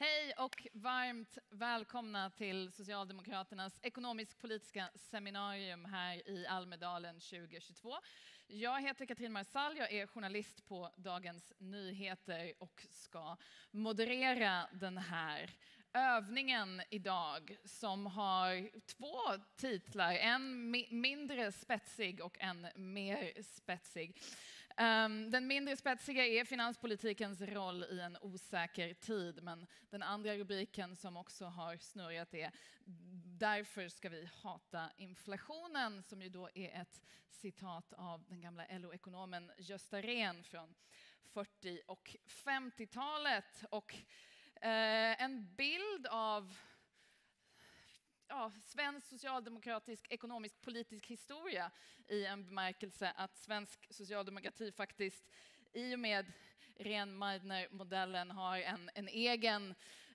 Hej och varmt välkomna till Socialdemokraternas ekonomisk-politiska seminarium här i Almedalen 2022. Jag heter Katrin Marsall, jag är journalist på Dagens Nyheter och ska moderera den här övningen idag som har två titlar, en mindre spetsig och en mer spetsig. Den mindre spetsiga är finanspolitikens roll i en osäker tid, men den andra rubriken som också har snurrat är därför ska vi hata inflationen, som ju då är ett citat av den gamla LO-ekonomen Gösta Rehn från 40- och 50-talet och en bild av svensk socialdemokratisk ekonomisk-politisk historia i en bemärkelse att svensk socialdemokrati faktiskt i och med Rehn-Meidner-modellen har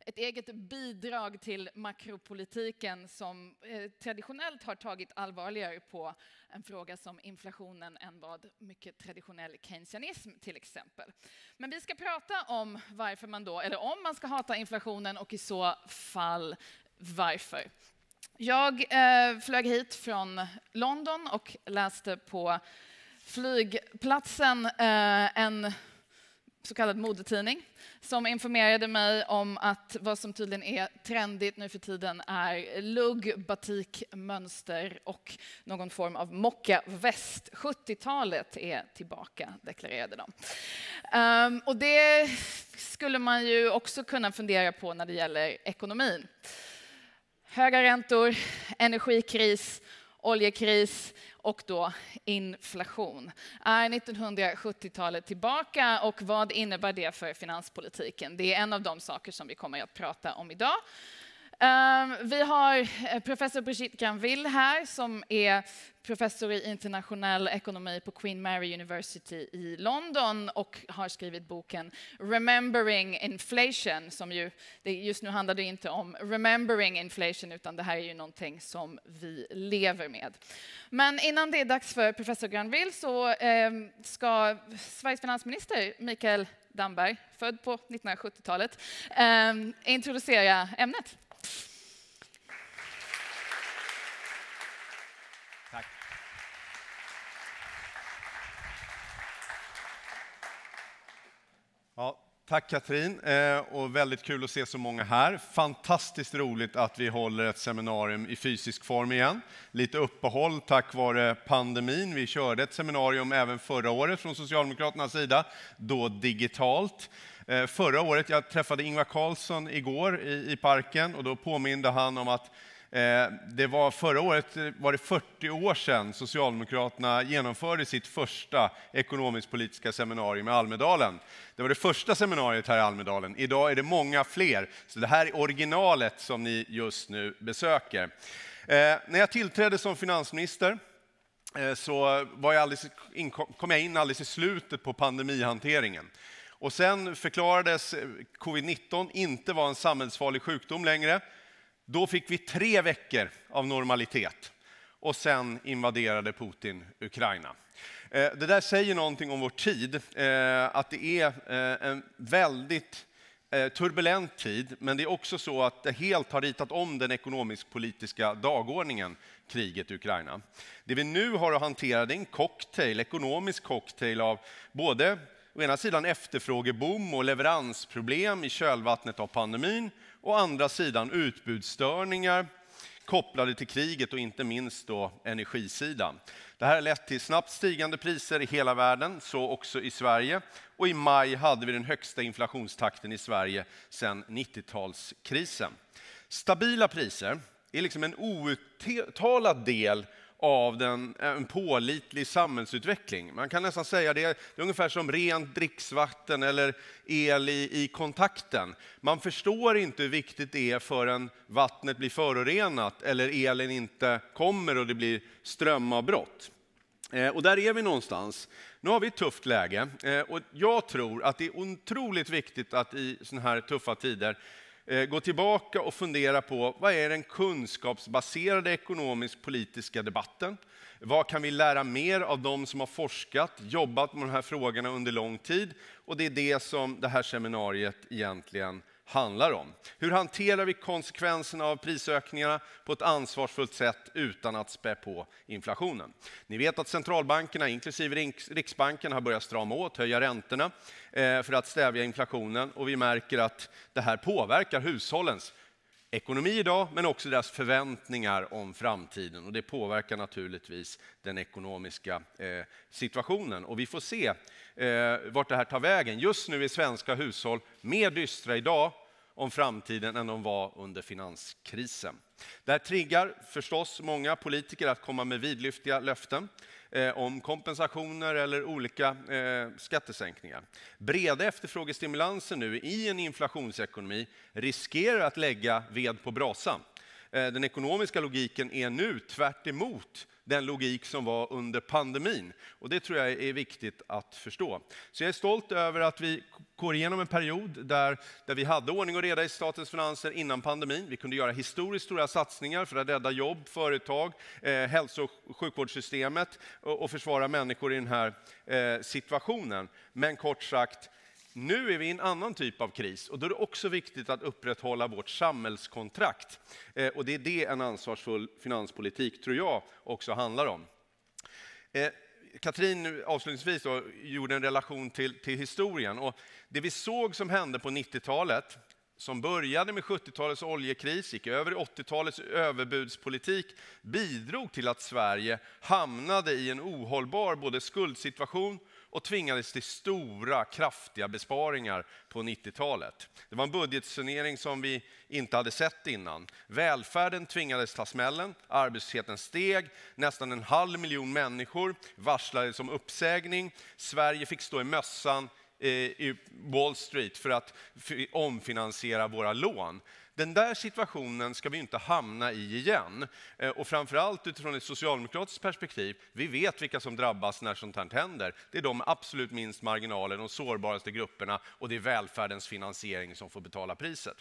ett eget bidrag till makropolitiken som traditionellt har tagit allvarligare på en fråga som inflationen än vad mycket traditionell keynesianism till exempel. Men vi ska prata om varför man då, eller om man ska hata inflationen och i så fall varför. Jag flög hit från London och läste på flygplatsen en så kallad modetidning som informerade mig om att vad som tydligen är trendigt nu för tiden är lugg, batik, mönster och någon form av mocka-väst. 70-talet är tillbaka, deklarerade de. Och det skulle man ju också kunna fundera på när det gäller ekonomin. Höga räntor, energikris, oljekris och då inflation. Är 1970-talet tillbaka och vad innebär det för finanspolitiken? Det är en av de saker som vi kommer att prata om idag. Vi har professor Brigitte Granville här som är professor i internationell ekonomi på Queen Mary University i London och har skrivit boken Remembering Inflation som ju, just nu handlar det inte om remembering inflation utan det här är ju någonting som vi lever med. Men innan det är dags för professor Granville så ska Sveriges finansminister Mikael Damberg, född på 1970-talet, introducera ämnet. Ja, tack Katrin och väldigt kul att se så många här. Fantastiskt roligt att vi håller ett seminarium i fysisk form igen. Lite uppehåll tack vare pandemin. Vi körde ett seminarium även förra året från Socialdemokraternas sida, då digitalt. Förra året, jag träffade Ingvar Carlsson igår i parken och då påminde han om att förra året var det 40 år sedan Socialdemokraterna genomförde sitt första ekonomisk-politiska seminarium i Almedalen. Det var det första seminariet här i Almedalen. Idag är det många fler, så det här är originalet som ni just nu besöker. När jag tillträdde som finansminister så kom jag in alldeles i slutet på pandemihanteringen. Och sen förklarades covid-19 inte vara en samhällsfarlig sjukdom längre. Då fick vi 3 veckor av normalitet och sen invaderade Putin Ukraina. Det där säger någonting om vår tid, att det är en väldigt turbulent tid, men det är också så att det helt har ritat om den ekonomisk-politiska dagordningen, kriget i Ukraina. Det vi nu har att hantera är en ekonomisk cocktail av både å ena sidan efterfrågeboom och leveransproblem i kölvattnet av pandemin, å andra sidan utbudsstörningar kopplade till kriget och inte minst då energisidan. Det här har lett till snabbt stigande priser i hela världen, så också i Sverige. Och i maj hade vi den högsta inflationstakten i Sverige sedan 90-talskrisen. Stabila priser är liksom en outtalad del av en pålitlig samhällsutveckling. Man kan nästan säga det är ungefär som rent dricksvatten eller el i kontakten. Man förstår inte hur viktigt det är förrän vattnet blir förorenat eller elen inte kommer och det blir strömavbrott. Och där är vi någonstans. Nu har vi ett tufft läge och jag tror att det är otroligt viktigt att i sådana här tuffa tider gå tillbaka och fundera på vad är den kunskapsbaserade ekonomisk-politiska debatten? Vad kan vi lära mer av de som har forskat, jobbat med de här frågorna under lång tid? Och det är det som det här seminariet egentligen handlar om. Hur hanterar vi konsekvenserna av prisökningarna på ett ansvarsfullt sätt utan att spä på inflationen? Ni vet att centralbankerna, inklusive Riksbanken, har börjat strama åt, höja räntorna för att stävja inflationen. Och vi märker att det här påverkar hushållens ekonomi idag, men också deras förväntningar om framtiden. Och det påverkar naturligtvis den ekonomiska situationen. Och vi får se vart det här tar vägen. Just nu är svenska hushåll mer dystra idag om framtiden än de var under finanskrisen. Det här triggar förstås många politiker att komma med vidlyftiga löften om kompensationer eller olika skattesänkningar. Breda efterfrågestimulanser nu i en inflationsekonomi riskerar att lägga ved på brasan. Den ekonomiska logiken är nu tvärt emot den logik som var under pandemin. Och det tror jag är viktigt att förstå. Så jag är stolt över att vi går igenom en period där vi hade ordning och reda i statens finanser innan pandemin. Vi kunde göra historiskt stora satsningar för att rädda jobb, företag, hälso- och sjukvårdssystemet och försvara människor i den här situationen. Men kort sagt, nu är vi i en annan typ av kris och då är det också viktigt att upprätthålla vårt samhällskontrakt. Och det är det en ansvarsfull finanspolitik, tror jag, också handlar om. Katrin avslutningsvis då, gjorde en relation till historien. Och det vi såg som hände på 90-talet, som började med 70-talets oljekris, gick över i 80-talets överbudspolitik, bidrog till att Sverige hamnade i en ohållbar både skuldsituation och tvingades till stora, kraftiga besparingar på 90-talet. Det var en budgetsanering som vi inte hade sett innan. Välfärden tvingades ta smällen, arbetslösheten steg, nästan 500 000 människor varslades om uppsägning. Sverige fick stå i mössan i Wall Street för att omfinansiera våra lån. Den där situationen ska vi inte hamna i igen. Och framförallt utifrån ett socialdemokratiskt perspektiv, vi vet vilka som drabbas när sånt här händer. Det är de absolut minst marginaler, de sårbaraste grupperna, och det är välfärdens finansiering som får betala priset.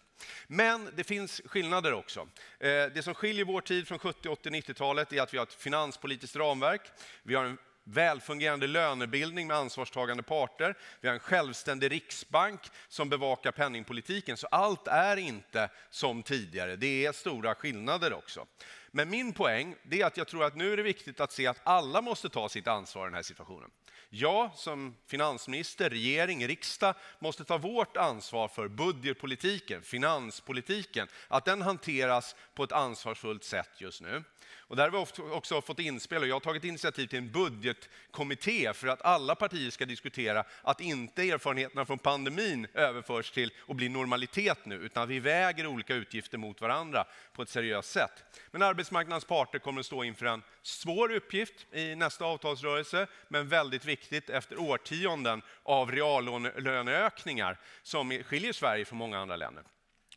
Men det finns skillnader också. Det som skiljer vår tid från 70-, 80-, 90-talet är att vi har ett finanspolitiskt ramverk. Vi har en välfungerande lönebildning med ansvarstagande parter. Vi har en självständig riksbank som bevakar penningpolitiken. Så allt är inte som tidigare. Det är stora skillnader också. Men min poäng är att jag tror att nu är det viktigt att se att alla måste ta sitt ansvar i den här situationen. Jag som finansminister, regering, riksdag måste ta vårt ansvar för budgetpolitiken, finanspolitiken. Att den hanteras på ett ansvarsfullt sätt just nu. Och där har vi också fått inspel, och jag har tagit initiativ till en budgetkommitté för att alla partier ska diskutera att inte erfarenheterna från pandemin överförs till och blir normalitet nu, utan vi väger olika utgifter mot varandra på ett seriöst sätt. Men arbetsmarknadens parter kommer att stå inför en svår uppgift i nästa avtalsrörelse, men väldigt viktigt efter årtionden av reallöneökningar som skiljer Sverige från många andra länder.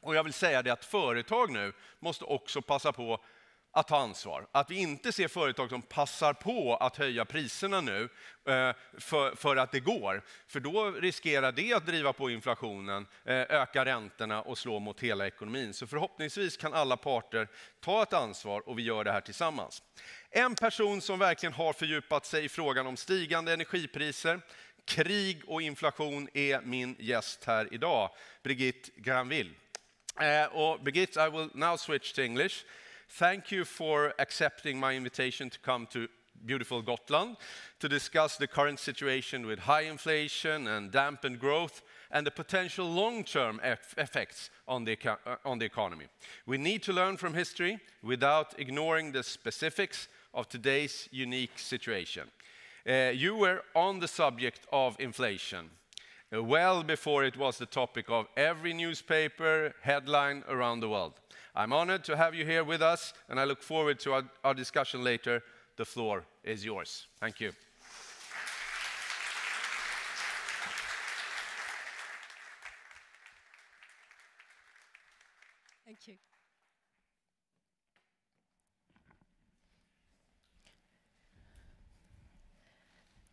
Och jag vill säga det att företag nu måste också passa på att ta ansvar. Att vi inte ser företag som passar på att höja priserna nu för att det går. För då riskerar det att driva på inflationen, öka räntorna och slå mot hela ekonomin. Så förhoppningsvis kan alla parter ta ett ansvar och vi gör det här tillsammans. En person som verkligen har fördjupat sig i frågan om stigande energipriser, krig och inflation är min gäst här idag, Brigitte Granville. Brigitte, I will now switch to English. Thank you for accepting my invitation to come to beautiful Gotland to discuss the current situation with high inflation and dampened growth and the potential long-term effects on the economy. We need to learn from history without ignoring the specifics of today's unique situation. You were on the subject of inflation well before it was the topic of every newspaper headline around the world. I'm honored to have you here with us, and I look forward to our discussion later. The floor is yours. Thank you. Thank you.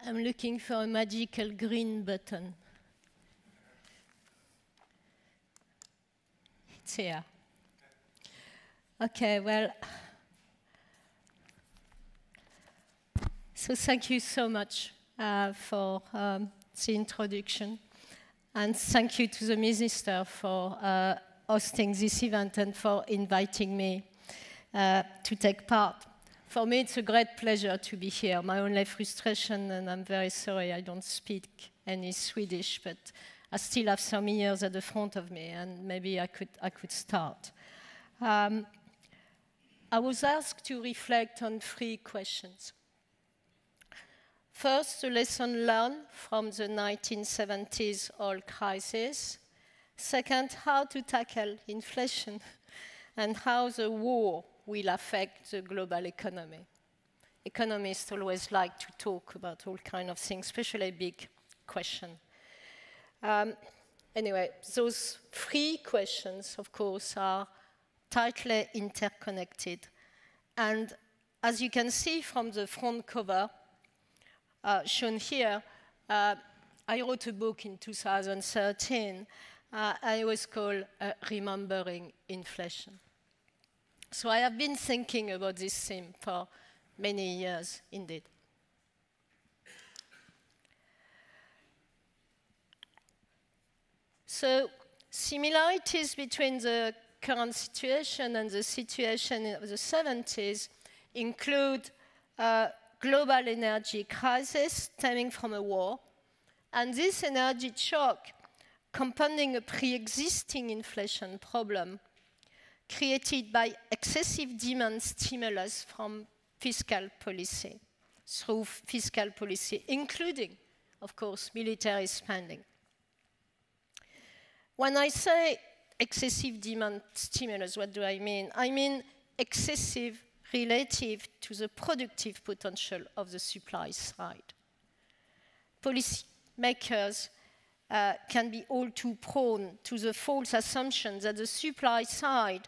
I'm looking for a magical green button. It's here. Okay, well, so thank you so much for the introduction. And thank you to the Minister for hosting this event and for inviting me to take part. For me, it's a great pleasure to be here. My only frustration, and I'm very sorry I don't speak any Swedish, but I still have some years at the front of me, and maybe I could start. I was asked to reflect on 3 questions. First, the lesson learned from the 1970s oil crisis. Second, how to tackle inflation and how the war will affect the global economy. Economists always like to talk about all kinds of things, especially big questions. Anyway, those 3 questions, of course, are tightly interconnected. And as you can see from the front cover shown here, I wrote a book in 2013. I was called Remembering Inflation. So I have been thinking about this theme for many years indeed. So similarities between the current situation and the situation of the 70s include a global energy crisis stemming from a war, and this energy shock compounding a pre-existing inflation problem created by excessive demand stimulus from fiscal policy, through fiscal policy, including, of course, military spending. When I say excessive demand stimulus, what do I mean? I mean excessive relative to the productive potential of the supply side. Policymakers can be all too prone to the false assumption that the supply side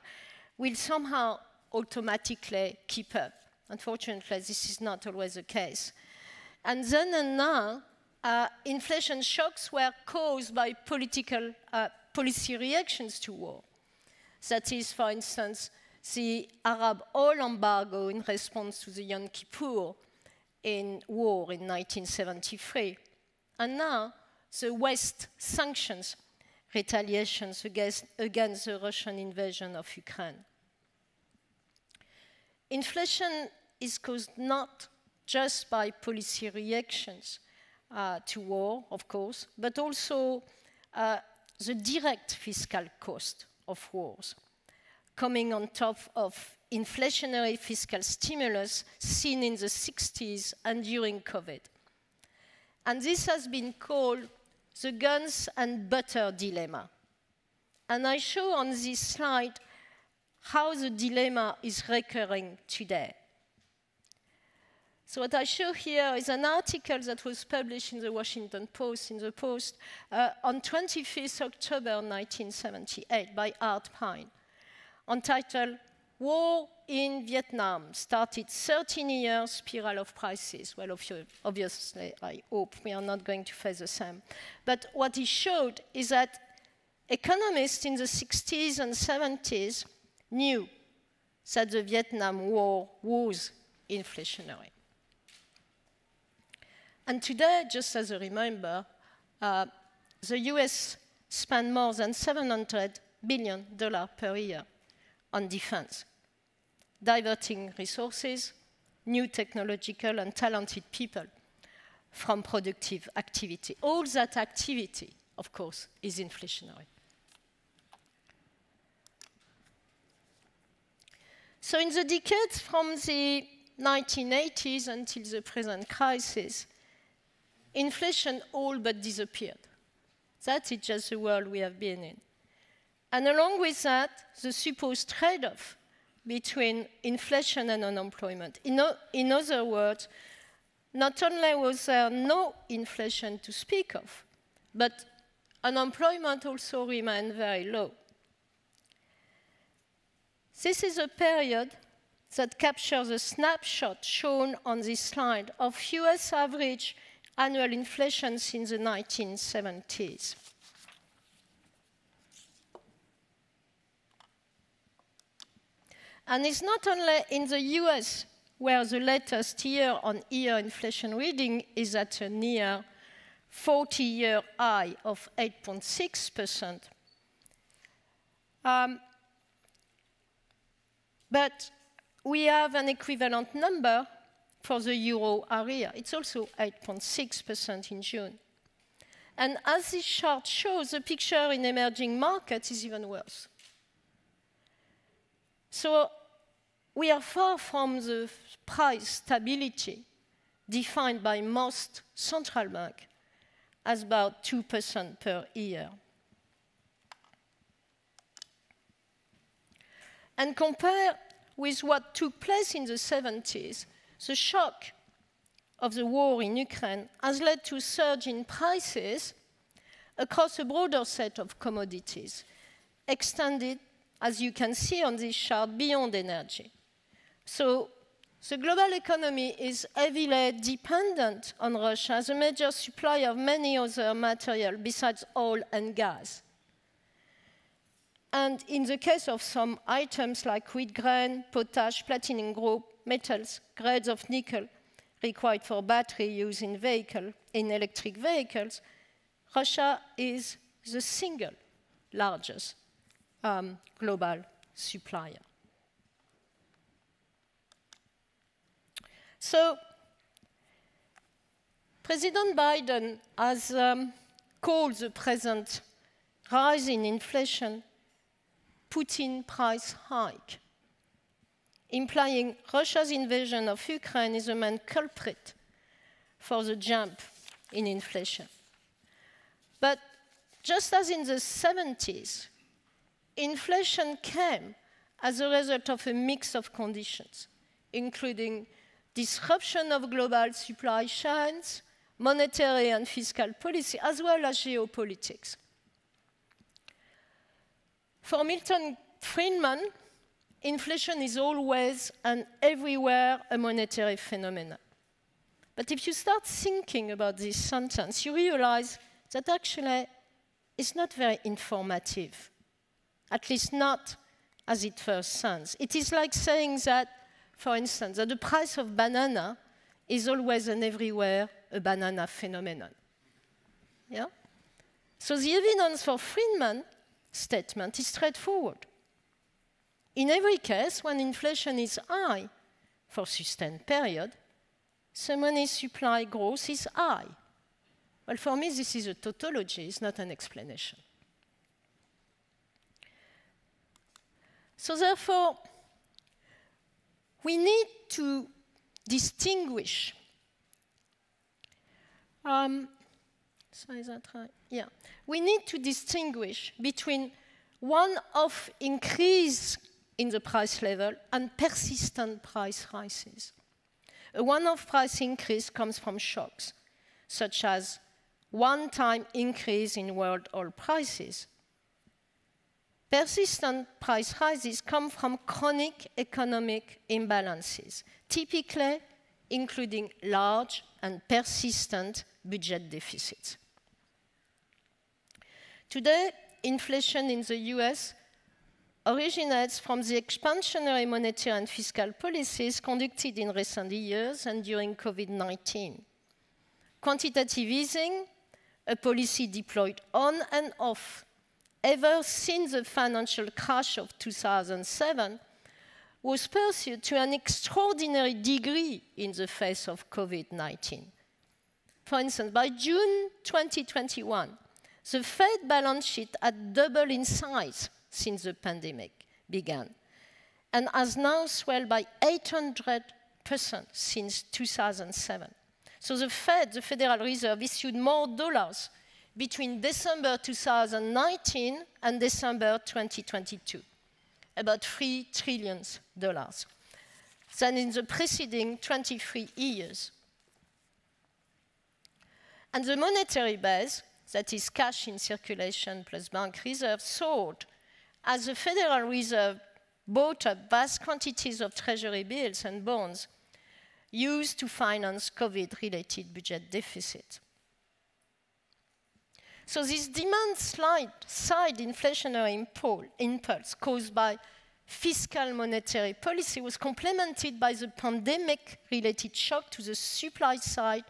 will somehow automatically keep up. Unfortunately, this is not always the case. And then and now, inflation shocks were caused by political policy reactions to war. That is, for instance, the Arab oil embargo in response to the Yom Kippur in war in 1973. And now, the West sanctions retaliations against the Russian invasion of Ukraine. Inflation is caused not just by policy reactions to war, of course, but also the direct fiscal cost of wars, coming on top of inflationary fiscal stimulus seen in the 60s and during COVID. And this has been called the guns and butter dilemma. And I show on this slide how the dilemma is recurring today. So what I show here is an article that was published in the Washington Post, on 25th October 1978 by Art Pine, entitled War in Vietnam Started 13-Year Spiral of Prices. Well, obviously, I hope we are not going to face the same. But what he showed is that economists in the 60s and 70s knew that the Vietnam War was inflationary. And today, just as a reminder, the US spent more than $700 billion per year on defense, diverting resources, new technological and talented people from productive activity. All that activity, of course, is inflationary. So in the decades from the 1980s until the present crisis, inflation all but disappeared. That is just the world we have been in. And along with that, the supposed trade-off between inflation and unemployment. In other words, not only was there no inflation to speak of, but unemployment also remained very low. This is a period that captures a snapshot shown on this slide of US average annual inflation since the 1970s. And it's not only in the US where the latest year-on-year inflation reading is at a near 40-year high of 8.6%. But we have an equivalent number for the euro area. It's also 8.6% in June. And as this chart shows, the picture in emerging markets is even worse. So we are far from the price stability defined by most central banks as about 2% per year. And compare with what took place in the 70s, the shock of the war in Ukraine has led to a surge in prices across a broader set of commodities, extended, as you can see on this chart, beyond energy. So the global economy is heavily dependent on Russia as a major supplier of many other materials besides oil and gas. And in the case of some items like wheat grain, potash, platinum group, metals, grades of nickel required for battery use in electric vehicles, Russia is the single largest global supplier. So, President Biden has called the present rise in inflation Putin price hike, implying Russia's invasion of Ukraine is the main culprit for the jump in inflation. But just as in the 70s, inflation came as a result of a mix of conditions, including disruption of global supply chains, monetary and fiscal policy, as well as geopolitics. For Milton Friedman, inflation is always and everywhere a monetary phenomenon. But if you start thinking about this sentence, you realize that actually it's not very informative, at least not as it first sounds. It is like saying that, for instance, that the price of banana is always and everywhere a banana phenomenon. Yeah? So the evidence for Friedman statement is straightforward. In every case, when inflation is high for a sustained period, the money supply growth is high. Well, for me, this is a tautology, it's not an explanation. So therefore, we need to distinguish. Is that right? Yeah. We need to distinguish between one-off increase in the price level and persistent price rises. A one-off price increase comes from shocks, such as one-time increase in world oil prices. Persistent price rises come from chronic economic imbalances, typically including large and persistent budget deficits. Today, inflation in the US originates from the expansionary monetary and fiscal policies conducted in recent years and during COVID-19. Quantitative easing, a policy deployed on and off ever since the financial crash of 2007, was pursued to an extraordinary degree in the face of COVID-19. For instance, by June 2021, the Fed balance sheet had doubled in size since the pandemic began and has now swelled by 800% since 2007. So the Fed, the Federal Reserve, issued more dollars between December 2019 and December 2022, about $3 trillion, than in the preceding 23 years. And the monetary base, that is cash in circulation plus bank reserves, soared as the Federal Reserve bought up vast quantities of treasury bills and bonds used to finance COVID-related budget deficits. So this demand-side inflationary impulse caused by fiscal monetary policy was complemented by the pandemic-related shock to the supply side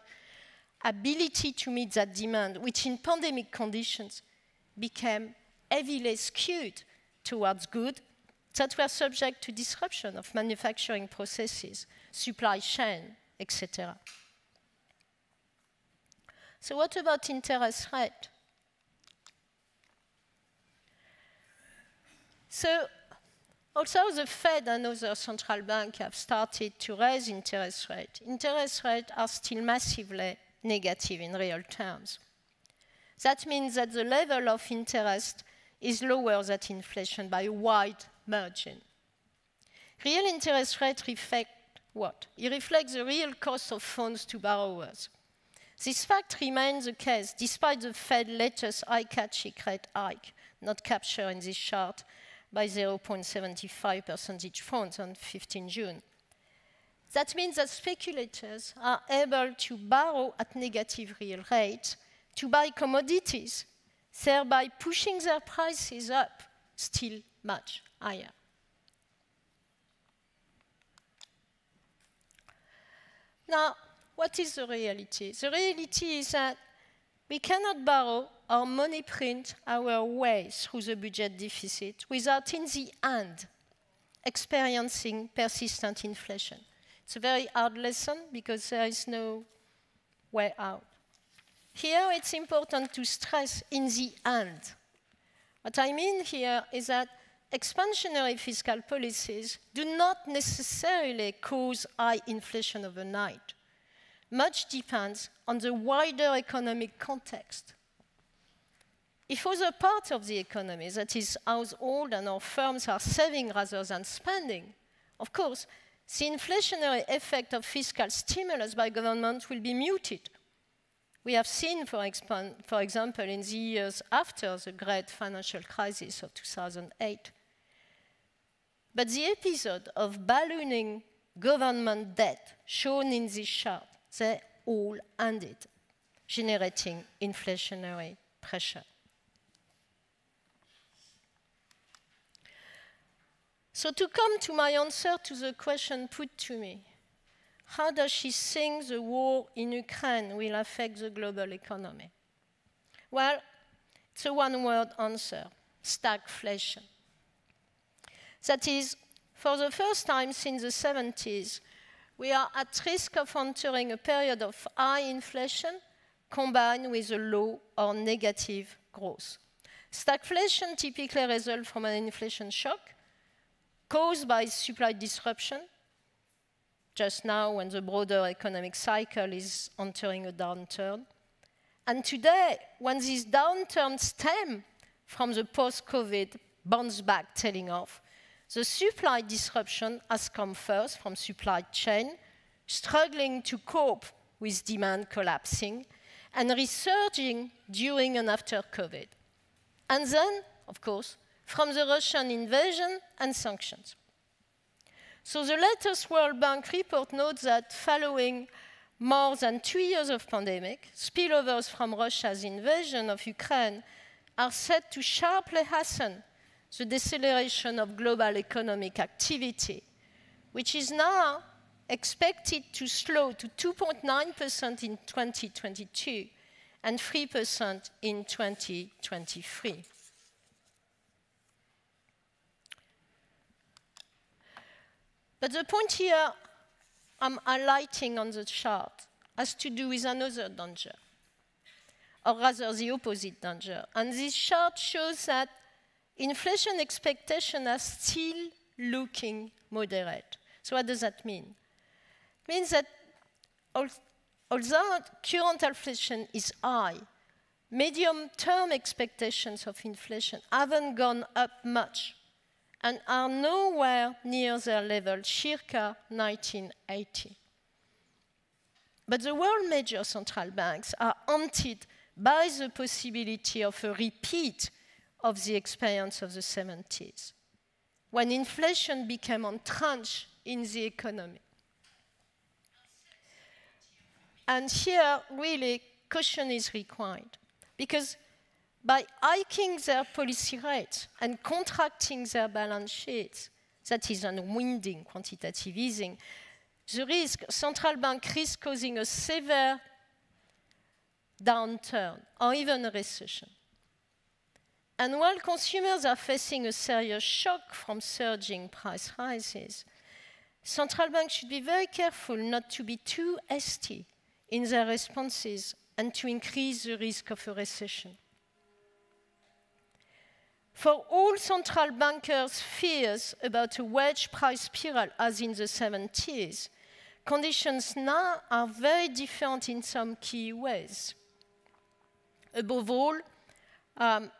ability to meet that demand, which in pandemic conditions became heavily skewed towards goods that were subject to disruption of manufacturing processes, supply chain, etc. So what about interest rate? So also the Fed and other central banks have started to raise interest rates. Interest rates are still massively negative in real terms. That means that the level of interest is lower than inflation by a wide margin. Real interest rates reflect what? It reflects the real cost of funds to borrowers. This fact remains the case despite the Fed's latest eye-catching rate hike, not captured in this chart, by 0.75 percentage points on 15 June. That means that speculators are able to borrow at negative real rates to buy commodities, thereby pushing their prices up still much higher. Now, what is the reality? The reality is that we cannot borrow or money print our way through the budget deficit without, in the end, experiencing persistent inflation. It's a very hard lesson because there is no way out. Here, it's important to stress in the end. What I mean here is that expansionary fiscal policies do not necessarily cause high inflation overnight. Much depends on the wider economic context. If other parts of the economy, that is, households and our firms, are saving rather than spending, of course, the inflationary effect of fiscal stimulus by government will be muted. We have seen, for example, in the years after the great financial crisis of 2008. But the episode of ballooning government debt shown in this chart, they all ended, generating inflationary pressure. So to come to my answer to the question put to me, how does she think the war in Ukraine will affect the global economy? Well, it's a one-word answer, stagflation. That is, for the first time since the 70s, we are at risk of entering a period of high inflation combined with a low or negative growth. Stagflation typically results from an inflation shock caused by supply disruption, just now when the broader economic cycle is entering a downturn. And today, when this downturn stems from the post-COVID bounce back tailing off, the supply disruption has come first from supply chain, struggling to cope with demand collapsing, and resurging during and after COVID. And then, of course, from the Russian invasion and sanctions. So the latest World Bank report notes that following more than 2 years of pandemic, spillovers from Russia's invasion of Ukraine are set to sharply hasten the deceleration of global economic activity, which is now expected to slow to 2.9% in 2022 and 3% in 2023. But the point here I'm highlighting on the chart has to do with another danger, or rather the opposite danger. And this chart shows that inflation expectations are still looking moderate. So what does that mean? It means that although current inflation is high, medium-term expectations of inflation haven't gone up much and are nowhere near their level circa 1980. But the world major central banks are haunted by the possibility of a repeat of the experience of the 70s, when inflation became entrenched in the economy. And here, really, caution is required, because by hiking their policy rates and contracting their balance sheets, that is unwinding quantitative easing, the central bank risk causing a severe downturn, or even a recession. And while consumers are facing a serious shock from surging price rises, central banks should be very careful not to be too hasty in their responses and to increase the risk of a recession. For all central bankers' fears about a wage price spiral as in the 70s, conditions now are very different in some key ways. Above all, and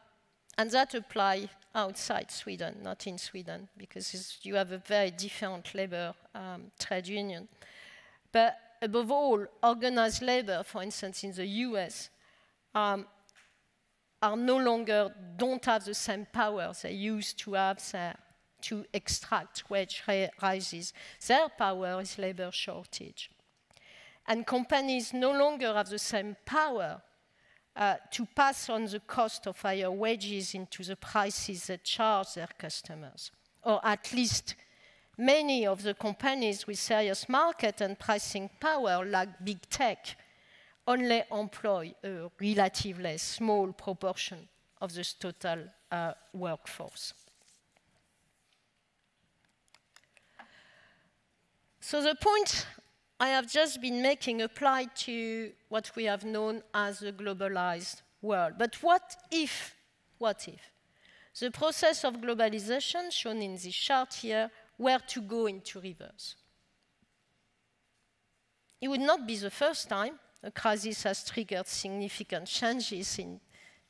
that applies outside Sweden, not in Sweden, because you have a very different labor trade union. But above all, organized labor, for instance, in the US, don't have the same power they used to have to extract wage rises. Their power is labor shortage. And companies no longer have the same power to pass on the cost of higher wages into the prices they charge their customers. Or at least many of the companies with serious market and pricing power, like big tech, only employ a relatively small proportion of the total workforce. So the point I have just been making apply to what we have known as a globalized world. But what if the process of globalization shown in this chart here were to go into reverse? It would not be the first time a crisis has triggered significant changes in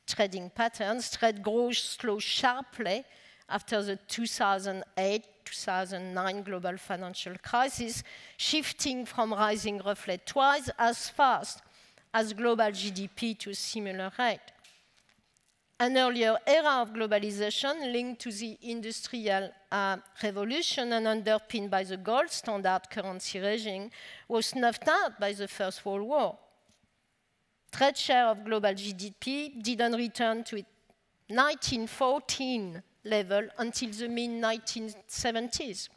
trading patterns. Trade growth slowed sharply after the 2008-2009 global financial crisis, shifting from rising roughly twice as fast as global GDP to a similar rate. An earlier era of globalization linked to the Industrial Revolution and underpinned by the gold standard currency regime was snuffed out by the First World War. Trade share of global GDP didn't return to its 1914 level until the mid-1970s.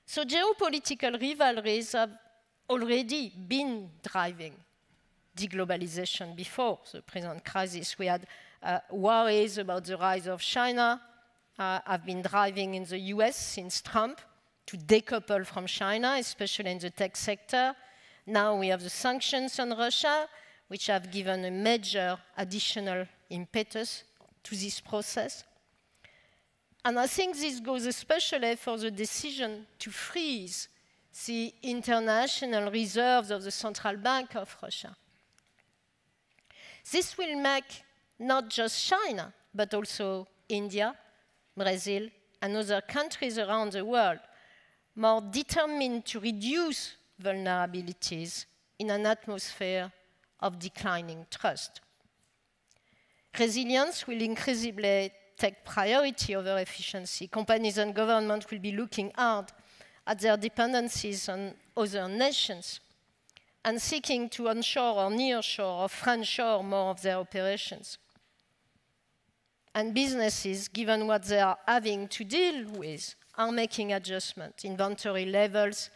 So geopolitical rivalries have already been driving deglobalization before the present crisis. We had worries about the rise of China, have been driving in the US since Trump to decouple from China, especially in the tech sector. Now we have the sanctions on Russia, which have given a major additional impetus to this process. And I think this goes especially for the decision to freeze the international reserves of the Central Bank of Russia. This will make not just China, but also India, Brazil, and other countries around the world more determined to reduce vulnerabilities in an atmosphere of declining trust. Resilience will increasingly take priority over efficiency. Companies and governments will be looking hard at their dependencies on other nations and seeking to onshore or nearshore or friendshore more of their operations. And businesses, given what they are having to deal with, are making adjustments. Inventory levels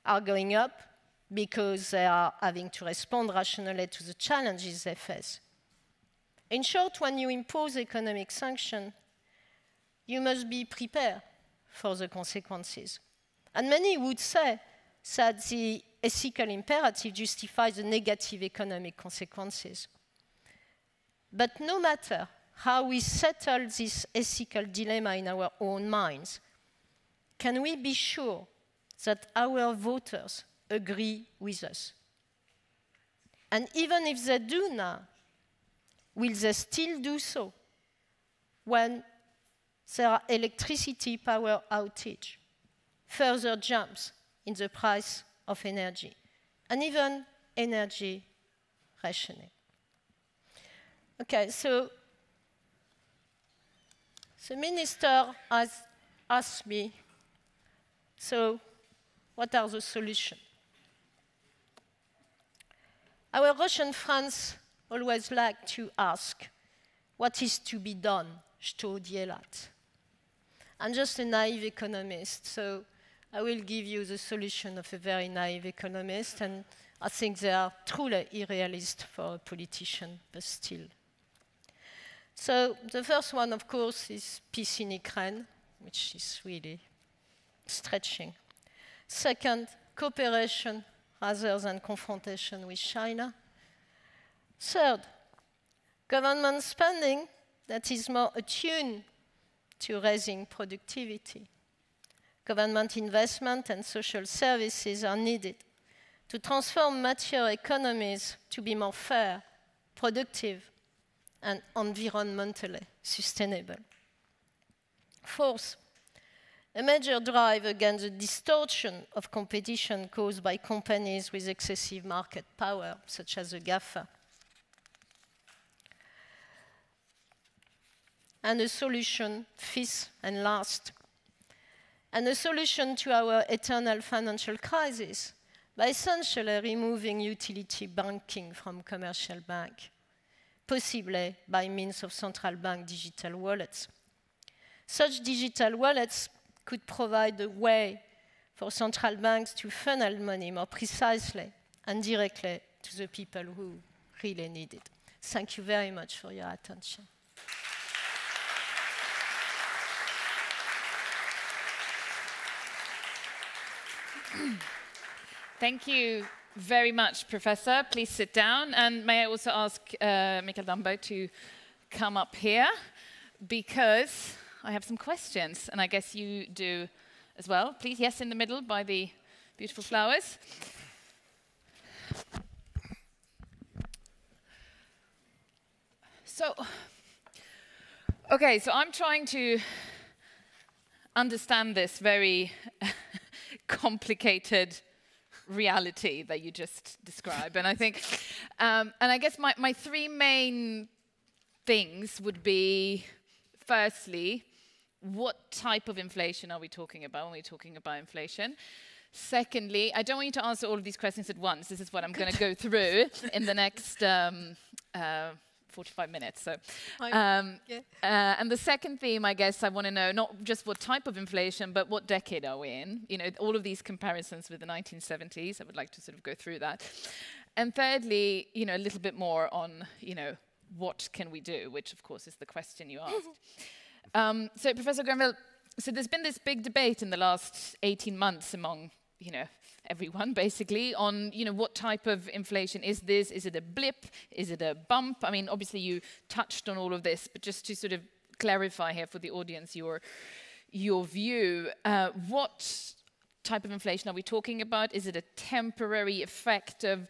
are going up because they are having to respond rationally to the challenges they face. In short, when you impose economic sanction, you must be prepared for the consequences. And many would say that the ethical imperative justifies the negative economic consequences. But no matter how we settle this ethical dilemma in our own minds, can we be sure that our voters agree with us? And even if they do now, will they still do so when there are electricity power outage, further jumps in the price of energy, and even energy rationing? Okay, so the minister has asked me, so what are the solutions? Our Russian friends always like to ask, what is to be done? Что делать? I'm just a naive economist, so I will give you the solution of a very naive economist, and I think they are truly irrealistic for a politician, but still. So the first one, of course, is peace in Ukraine, which is really stretching. Second, cooperation rather than confrontation with China. Third, government spending that is more attuned to raising productivity. Government investment and social services are needed to transform mature economies to be more fair, productive, and environmentally sustainable. Fourth, a major drive against the distortion of competition caused by companies with excessive market power, such as the GAFA. And a solution, fifth and last, and a solution to our eternal financial crisis by essentially removing utility banking from commercial banks, possibly by means of central bank digital wallets. Such digital wallets could provide a way for central banks to funnel money more precisely and directly to the people who really need it. Thank you very much for your attention. Thank you very much, Professor. Please sit down. And may I also ask Mikael Damberg to come up here, because I have some questions, and I guess you do as well. Please, yes, in the middle by the beautiful flowers. So, okay, so I'm trying to understand this very complicated reality that you just described. And I think, and I guess my three main things would be, firstly, what type of inflation are we talking about when we're talking about inflation? Secondly, I don't want you to answer all of these questions at once. This is what I'm going to go through in the next 45 minutes. So, and the second theme, I guess, I want to know not just what type of inflation, but what decade are we in? You know, all of these comparisons with the 1970s. I would like to sort of go through that. And thirdly, you know, a little bit more on, you know, what can we do, which of course is the question you asked. So, Professor Granville, so there's been this big debate in the last 18 months among, you know, everyone basically on, you know, what type of inflation is this? Is it a blip? Is it a bump? I mean, obviously you touched on all of this, but just to sort of clarify here for the audience your view, what type of inflation are we talking about? Is it a temporary effect of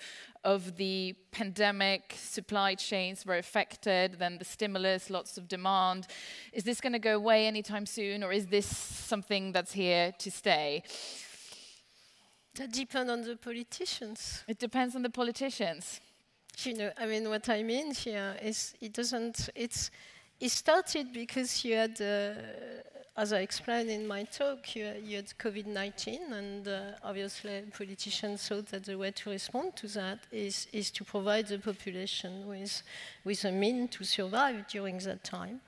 the pandemic? Supply chains were affected, then the stimulus, lots of demand. Is this going to go away anytime soon, or is this something that's here to stay? That depends on the politicians. It depends on the politicians. You know, I mean, what I mean here is it started because you had, as I explained in my talk, you had COVID-19, and obviously politicians thought that the way to respond to that is to provide the population with a means to survive during that time.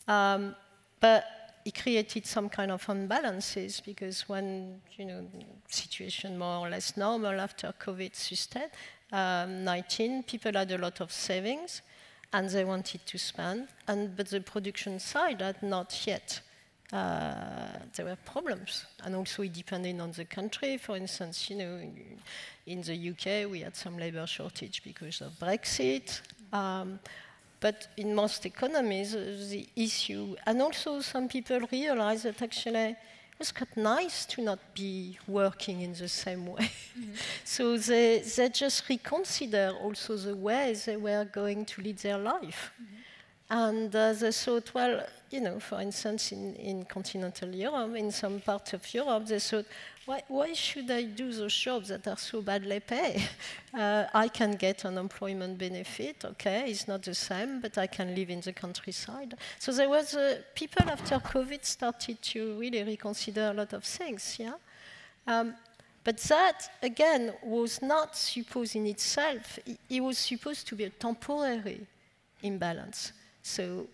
But it created some kind of imbalances, because when, you know, situation more or less normal after COVID-19, people had a lot of savings and they wanted to spend, but the production side had not yet. There were problems, and also it depended on the country. For instance, you know, in the UK we had some labor shortage because of Brexit. But in most economies, the issue, and also some people realize that actually it was quite nice to not be working in the same way. Mm-hmm. So they just reconsider also the way they were going to lead their life. Mm-hmm. And they thought, well, you know, for instance, in continental Europe, in some parts of Europe, they thought, why should I do those jobs that are so badly paid? I can get unemployment benefit, okay, it's not the same, but I can live in the countryside. So there was, people after COVID started to really reconsider a lot of things, yeah? But that, again, was not supposed in itself, it was supposed to be a temporary imbalance. So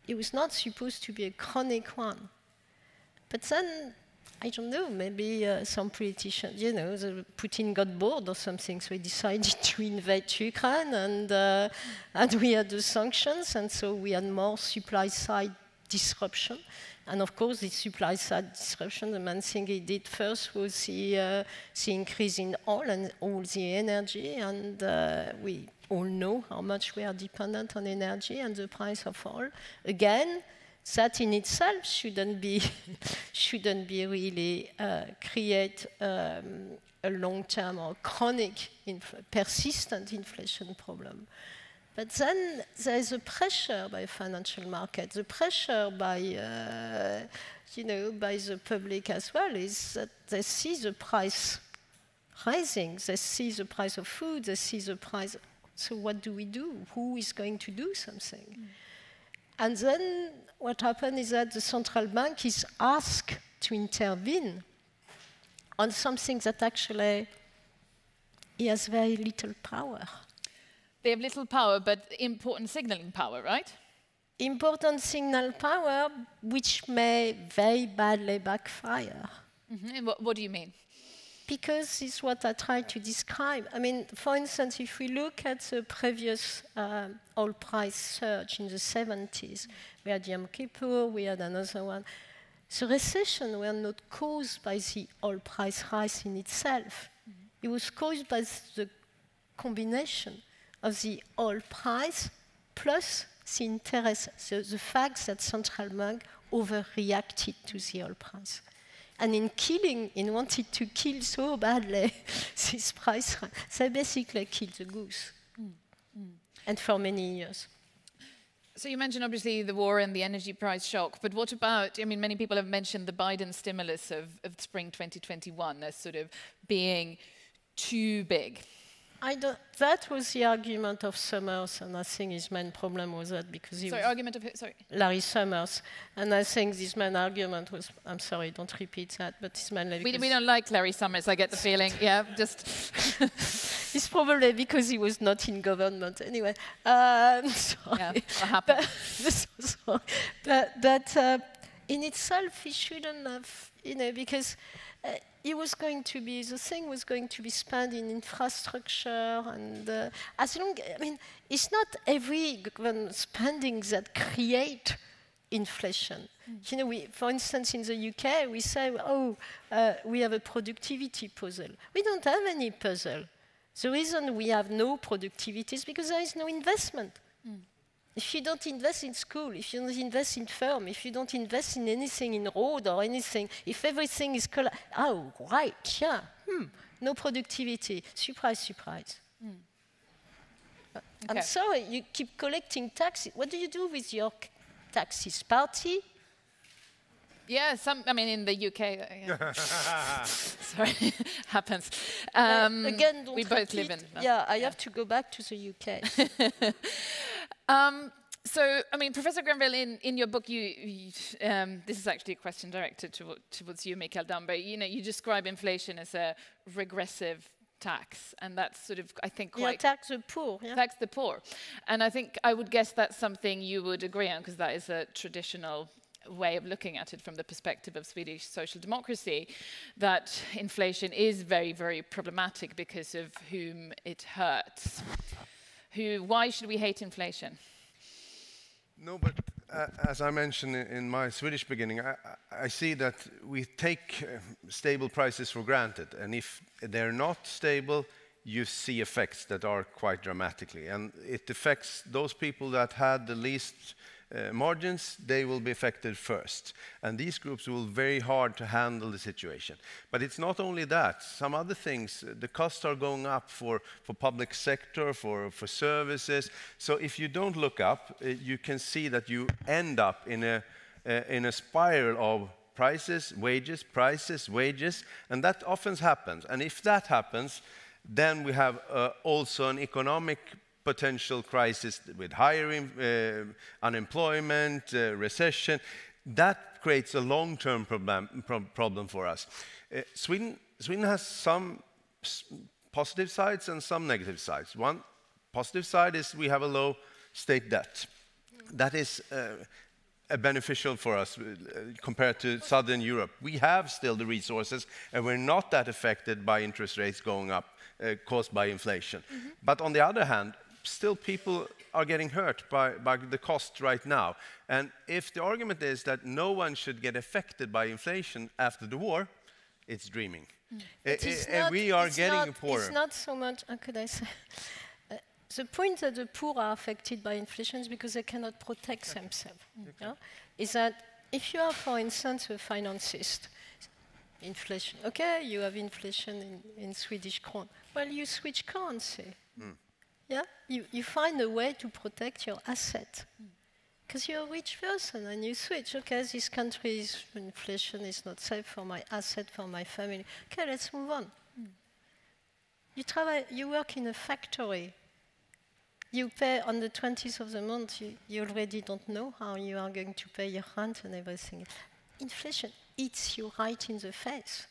it was not supposed to be a chronic one. But then I don't know, maybe some politicians, you know, Putin got bored or something, so he decided to invade Ukraine, and we had the sanctions, and so we had more supply-side disruption. And of course, the supply-side disruption, the main thing he did first was the increase in oil and all the energy, and we all know how much we are dependent on energy and the price of oil. Again, that in itself shouldn't be really create a long-term or chronic, persistent inflation problem. But then there is a pressure by financial markets, the pressure by, by the public as well, is that they see the price rising, they see the price of food, they see the price. So what do we do? Who is going to do something? Mm. And then what happened is that the central bank is asked to intervene on something that actually he has very little power. They have little power, but important signaling power, right? Important signal power, which may very badly backfire. Mm-hmm. What do you mean? Because it's what I tried to describe. I mean, for instance, if we look at the previous oil price surge in the 70s, we had Yom Kippur, we had another one. The recession were not caused by the oil price rise in itself. Mm-hmm. It was caused by the combination of the oil price plus the interest, the fact that central bank overreacted to the oil price. And in wanted to kill so badly this price, they basically killed the goose. Mm. Mm. And for many years. So you mentioned obviously the war and the energy price shock, but what about, I mean, many people have mentioned the Biden stimulus of spring 2021 as sort of being too big. That was the argument of Summers, and I think his main problem was that because he Larry Summers, and I think his main argument was, I'm sorry, don't repeat that, but his main... We don't like Larry Summers, I get the feeling, yeah, just... It's probably because he was not in government, anyway. Sorry. Yeah, what happened? But in itself, he shouldn't have, because... the thing was going to be spent in infrastructure, and it's not every spending that create inflation. Mm. For instance, in the UK, we say, we have a productivity puzzle. We don't have any puzzle. The reason we have no productivity is because there is no investment. Mm. If you don't invest in school, if you don't invest in firm, if you don't invest in anything, in road or anything, if everything is no productivity. Surprise, surprise. Mm. Okay. I'm sorry, you keep collecting taxes. What do you do with your taxes? Party? Yeah, in the UK. Yeah. Sorry, happens. Again, we both live in. I have to go back to the UK. Professor Granville, in your book, this is actually a question directed towards you, Mikael Damberg. You describe inflation as a regressive tax, and that's sort of, I think, quite... tax the poor. Yeah. Tax the poor. And I would guess that's something you would agree on, because that is a traditional way of looking at it from the perspective of Swedish social democracy, that inflation is very, very problematic because of whom it hurts. Why should we hate inflation? No, but as I mentioned in my Swedish beginning, I see that we take stable prices for granted, and if they're not stable, you see effects that are quite dramatically, and it affects those people that had the least margins. They will be affected first, and these groups will very hard to handle the situation. But it's not only that, some other things, the costs are going up for public sector, for services. So if you don't look up, you can see that you end up in a spiral of prices, wages, and that often happens. And if that happens, then we have also an economic potential crisis with higher unemployment, recession. That creates a long-term problem for us. Sweden has some positive sides and some negative sides. One positive side is we have a low state debt. That is beneficial for us compared to Southern Europe. We have still the resources, and we're not that affected by interest rates going up caused by inflation. But on the other hand, still people are getting hurt by the cost right now. And if the argument is that no one should get affected by inflation after the war, it's dreaming. And we are getting poorer. It's not so much, how could I say? The point that the poor are affected by inflation is because they cannot protect themselves. Yeah? Is that if you are, for instance, a financist, inflation, okay, you have inflation in Swedish krona. Well, you switch currency. Yeah? You find a way to protect your asset. Because you're a rich person and you switch. Okay, this country's inflation is not safe for my asset, for my family. Okay, let's move on. You work in a factory. You pay on the 20th of the month, you already don't know how you are going to pay your rent and everything. Inflation eats you right in the face.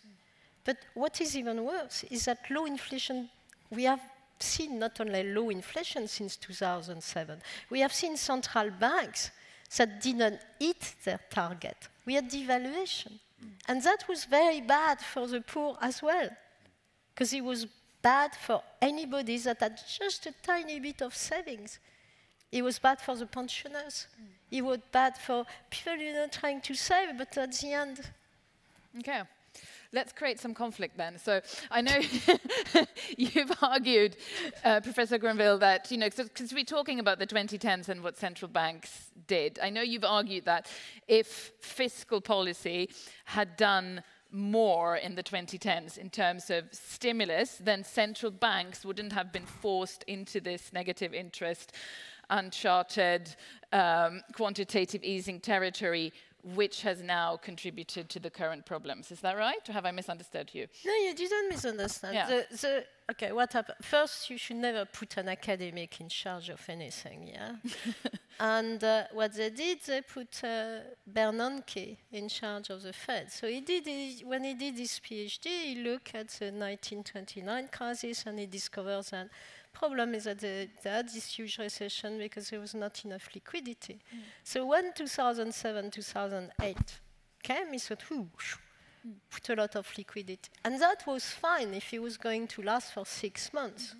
But what is even worse is that low inflation, we have seen not only low inflation since 2007, we have seen central banks that didn't hit their target. We had devaluation. And that was very bad for the poor as well, because it was bad for anybody that had just a tiny bit of savings. It was bad for the pensioners. It was bad for people trying to save, but at the end. Okay. Let's create some conflict then. So I know you've argued, Professor Granville, that, because we're talking about the 2010s and what central banks did. I know you've argued that if fiscal policy had done more in the 2010s in terms of stimulus, then central banks wouldn't have been forced into this negative interest, uncharted, quantitative easing territory, which has now contributed to the current problems. Is that right? Or have I misunderstood you? No, you didn't misunderstand. Yeah. Okay, what happened? First, you should never put an academic in charge of anything, yeah? And what they did, they put Bernanke in charge of the Fed. So when he did his PhD, he looked at the 1929 crisis and he discovered that problem is that they had this huge recession because there was not enough liquidity. So when 2007, 2008 came, he thought, put a lot of liquidity. And that was fine if it was going to last for 6 months.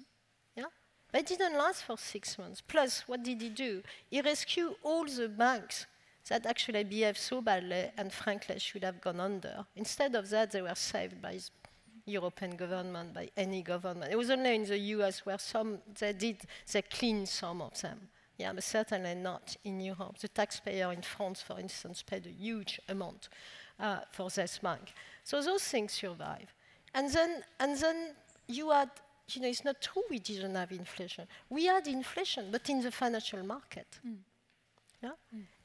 Yeah? But it didn't last for 6 months. Plus, what did he do? He rescued all the banks that actually behaved so badly and frankly should have gone under. Instead of that, they were saved by European government, by any government. It was only in the US where they cleaned some of them. Yeah, but certainly not in Europe. The taxpayer in France, for instance, paid a huge amount for this bank. So those things survive. And then you had, it's not true we didn't have inflation. We had inflation, but in the financial market. Yeah?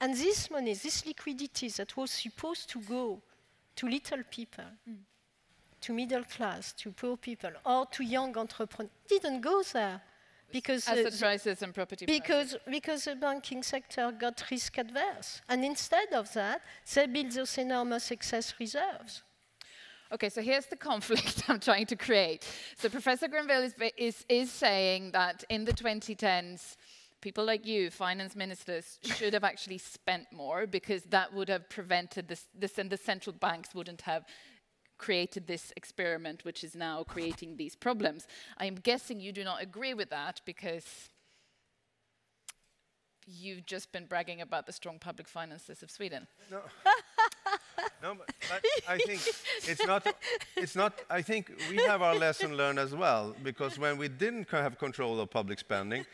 And this money, this liquidity that was supposed to go to little people, to middle class, to poor people, or to young entrepreneurs, didn't go there. Because asset prices and property prices. Because the banking sector got risk adverse. And instead of that, they built those enormous excess reserves. Okay, so here's the conflict I'm trying to create. So Professor Granville is saying that in the 2010s, people like you, finance ministers, should have actually spent more because that would have prevented this and the central banks wouldn't have created this experiment which is now creating these problems. I'm guessing you do not agree with that because you've just been bragging about the strong public finances of Sweden. No. No, but I think it's not, I think we have our lesson learned as well, because when we didn't have control of public spending,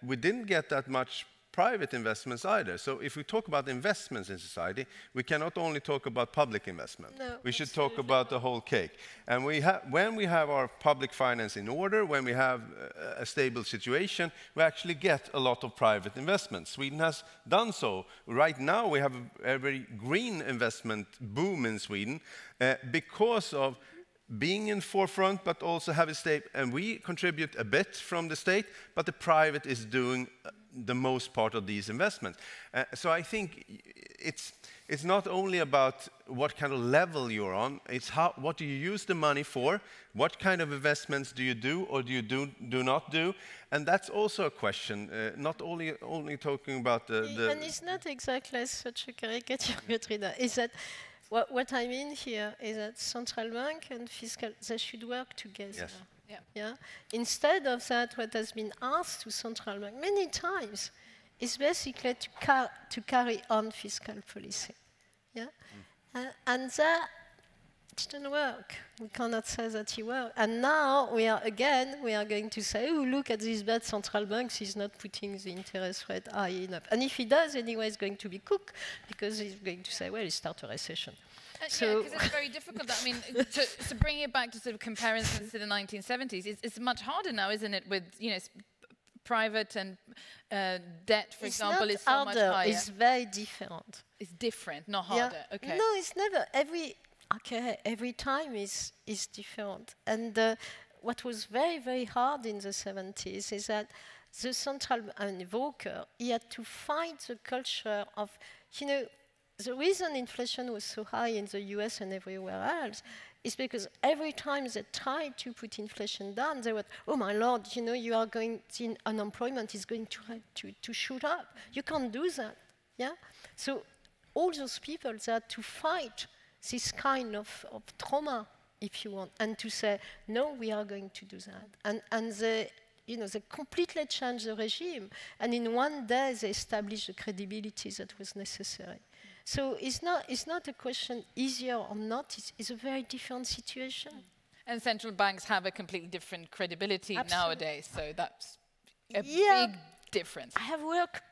we didn't get that much private investments either. So if we talk about investments in society, we cannot only talk about public investment. No, we should talk about the whole cake. And when we have our public finance in order, when we have a stable situation, we actually get a lot of private investment. Sweden has done so. Right now we have a very green investment boom in Sweden because of being in forefront, but also have a state, and we contribute a bit from the state, but the private is doing the most part of these investments. So I think it's not only about what kind of level you're on, it's what do you use the money for, what kind of investments do you do or do you do not do, and that's also a question, not only talking about the... And it's not exactly such a caricature, Katrina, is that what I mean here is that central bank and fiscal, they should work together. Yes. Yeah. Yeah? Instead of that, what has been asked to central bank many times is basically to carry on fiscal policy. Yeah? And that didn't work. We cannot say that it worked. And now we are going to say, oh, look at this bad central bank, he's not putting the interest rate high enough. And if he does, anyway, it's going to be cooked, because he's going to say, well, he started a recession. Yeah, because it's very difficult. I mean, to bring it back to sort of comparisons to the 1970s, it's much harder now, isn't it? With private and debt, for example, is so much higher. It's very different. It's different, not harder. Yeah. Okay. No, it's never. Every time is different. And what was very, very hard in the 70s is that the central Volcker, he had to fight the culture of, the reason inflation was so high in the US and everywhere else is because every time they tried to put inflation down, they were, oh my Lord, you are going, unemployment is going to shoot up. You can't do that, yeah? So all those people, they had to fight this kind of trauma, if you want, and to say, no, we are going to do that. And they, they completely changed the regime, and in one day they established the credibility that was necessary. So it's not a question easier or not, it's a very different situation. And central banks have a completely different credibility nowadays, so that's a big difference. I have worked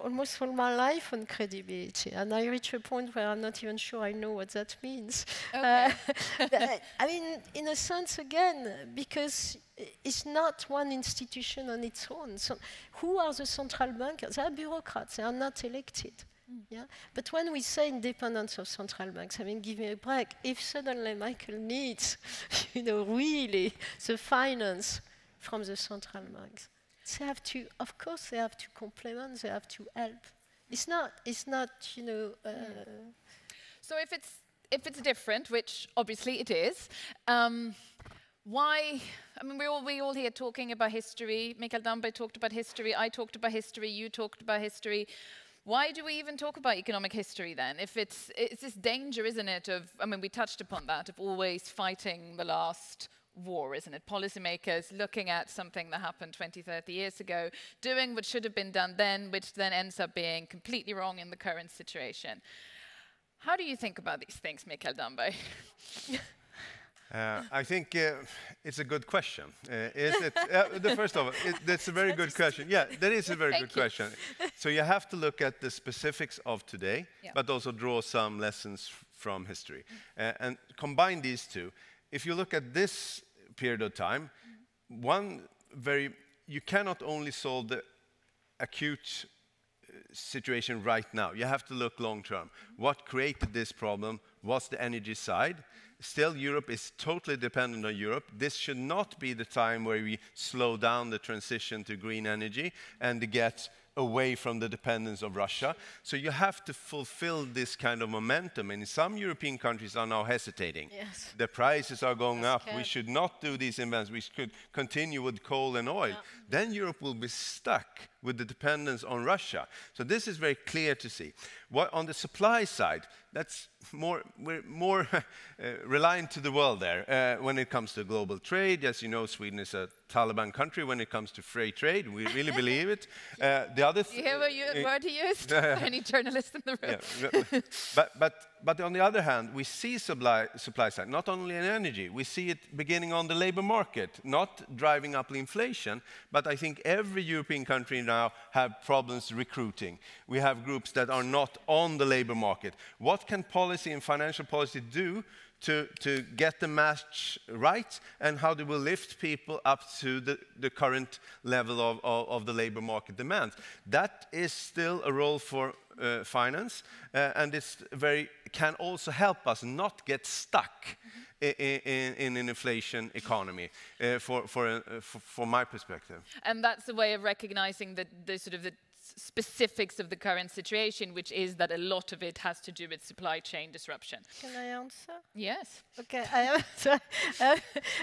almost all my life on credibility, and I reach a point where I'm not even sure I know what that means. Okay. I mean, in a sense, again, because it's not one institution on its own. So who are the central bankers? They are bureaucrats, they are not elected. Yeah? But when we say independence of central banks, I mean, give me a break. If suddenly Michael needs, really the finance from the central banks, they have to, of course, they have to complement, they have to help. It's not. So if it's different, which obviously it is, why? I mean, we all here talking about history. Mikael Damberg talked about history. I talked about history. You talked about history. Why do we even talk about economic history then? If it's this danger, isn't it, of, I mean, we touched upon that, of always fighting the last war, isn't it? Policymakers looking at something that happened 20, 30 years ago, doing what should have been done then, which then ends up being completely wrong in the current situation. How do you think about these things, Mikael Damberg? I think it's a good question. Is it? First of all, that's a very good question. Yeah, that is a very good question. So you have to look at the specifics of today, but also draw some lessons from history. And combine these two. If you look at this period of time, you cannot only solve the acute situation right now. You have to look long term. What created this problem was the energy side. Still, Europe is totally dependent on Europe. This should not be the time where we slow down the transition to green energy and to get away from the dependence of Russia. So you have to fulfill this kind of momentum. And some European countries are now hesitating. Yes. The prices are going up. We should not do these investments. We should continue with coal and oil. Then Europe will be stuck with the dependence on Russia. So this is very clear to see. On the supply side, we're more reliant to the world there when it comes to global trade. As you know, Sweden is a Taliban country when it comes to free trade. We really believe it. The other you hear what word he used? Any journalist in the room? Yeah. But on the other hand, we see supply side, not only in energy, we see it beginning on the labor market, not driving up inflation, but I think every European country now have problems recruiting. We have groups that are not on the labor market. What can policy and financial policy do to get the match right, and how do we lift people up to the current level of the labor market demands? That is still a role for finance, and can also help us not get stuck in an inflation economy, for my perspective. And that's a way of recognizing that the specifics of the current situation, which is that a lot of it has to do with supply chain disruption. Can I answer? Yes. Okay, I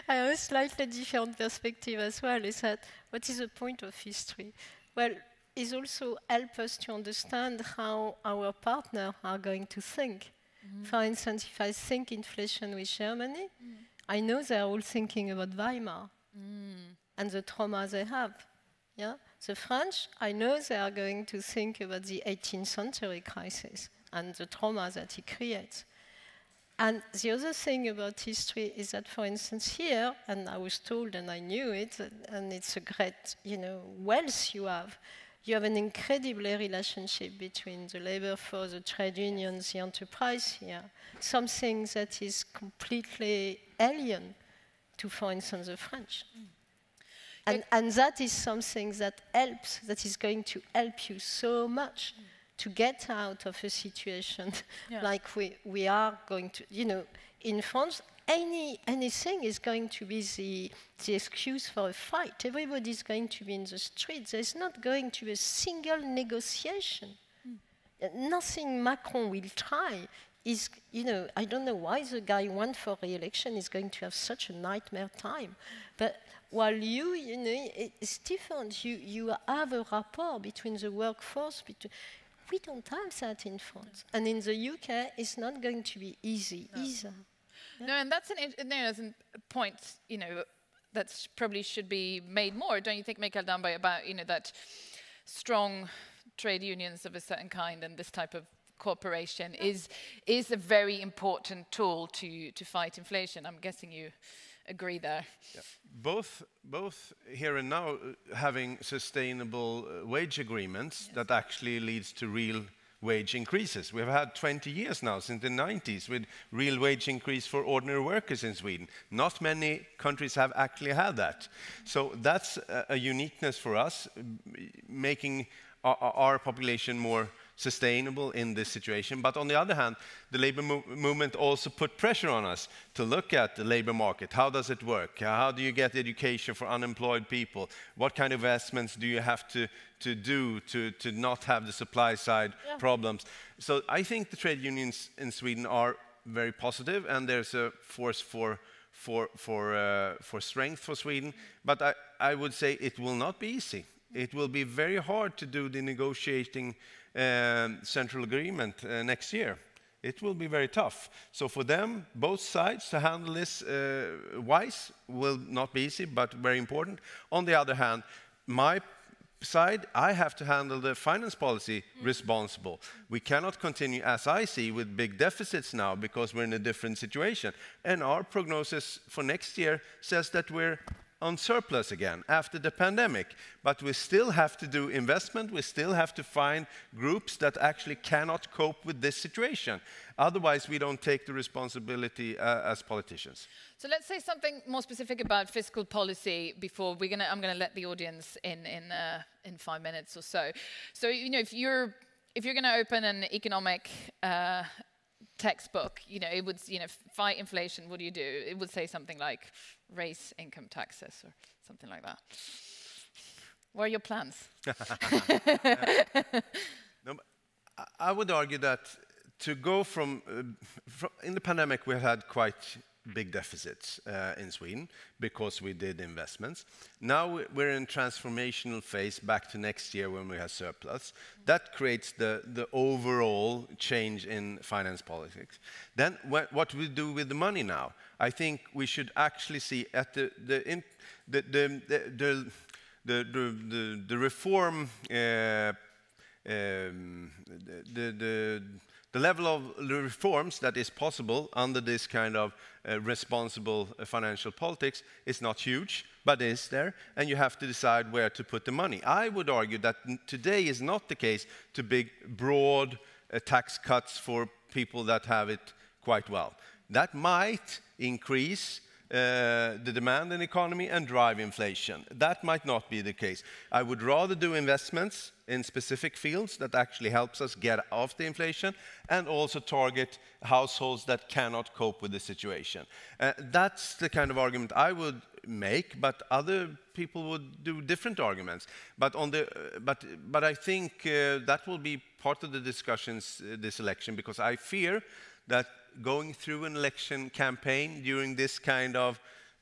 have a slightly different perspective as well, is that what is the point of history? Well, it also help us to understand how our partners are going to think. For instance, if I think inflation with Germany, I know they are all thinking about Weimar and the trauma they have. Yeah? The French, I know they are going to think about the 18th century crisis and the trauma that it creates. And the other thing about history is that, for instance, here, and I was told and I knew it, and it's a great, wealth you have an incredible relationship between the labor force, the trade unions, the enterprise here, something that is completely alien to, for instance, the French. And that is something that helps, that is going to help you so much to get out of a situation like we are going to, in France, anything is going to be the excuse for a fight. Everybody is going to be in the streets. There's not going to be a single negotiation. Nothing Macron will try is, I don't know why the guy won for re-election is going to have such a nightmare time. But while it's different. You have a rapport between the workforce. We don't have that in France. And in the UK, it's not going to be easy either. No, and that's a point, that probably should be made more. Don't you think, Mikael Damberg, about, that strong trade unions of a certain kind and this type of cooperation is a very important tool to fight inflation? I'm guessing you agree there. Yeah. Both here and now having sustainable wage agreements that actually leads to real wage increases. We've had 20 years now, since the 90s, with real wage increase for ordinary workers in Sweden. Not many countries have actually had that. So that's a uniqueness for us, making our population more sustainable in this situation. But on the other hand, the labor movement also put pressure on us to look at the labor market. How does it work? How do you get education for unemployed people? What kind of investments do you have to do to not have the supply side problems? So I think the trade unions in Sweden are very positive, and there's a force for strength for Sweden. But I would say it will not be easy. It will be very hard to do the negotiating central agreement next year. It will be very tough. So for them, both sides, to handle this wise will not be easy, but very important. On the other hand, my side, I have to handle the finance policy responsible. We cannot continue, as I see, with big deficits now because we're in a different situation. And our prognosis for next year says that we're on surplus again after the pandemic. But we still have to do investment. We still have to find groups that actually cannot cope with this situation. Otherwise, we don't take the responsibility as politicians. So let's say something more specific about fiscal policy before I'm gonna let the audience in 5 minutes or so. So if you're gonna open an economic textbook, it would fight inflation. What do? It would say something like raise income taxes or something like that. What are your plans? No, I would argue that to go from in the pandemic, we had quite big deficits in Sweden because we did investments. Now we're in transformational phase back to next year when we have surplus. That creates the overall change in finance politics. Then what we do with the money now? I think we should actually see at the reform, the level of the reforms that is possible under this kind of responsible financial politics is not huge, but is there, and you have to decide where to put the money. I would argue that today is not the case to big, broad tax cuts for people that have it quite well. That might increase the demand in the economy and drive inflation. That might not be the case. I would rather do investments in specific fields that actually helps us get off the inflation and also target households that cannot cope with the situation. That's the kind of argument I would make, but other people would do different arguments. But I think that will be part of the discussions this election, because I fear that going through an election campaign during this kind of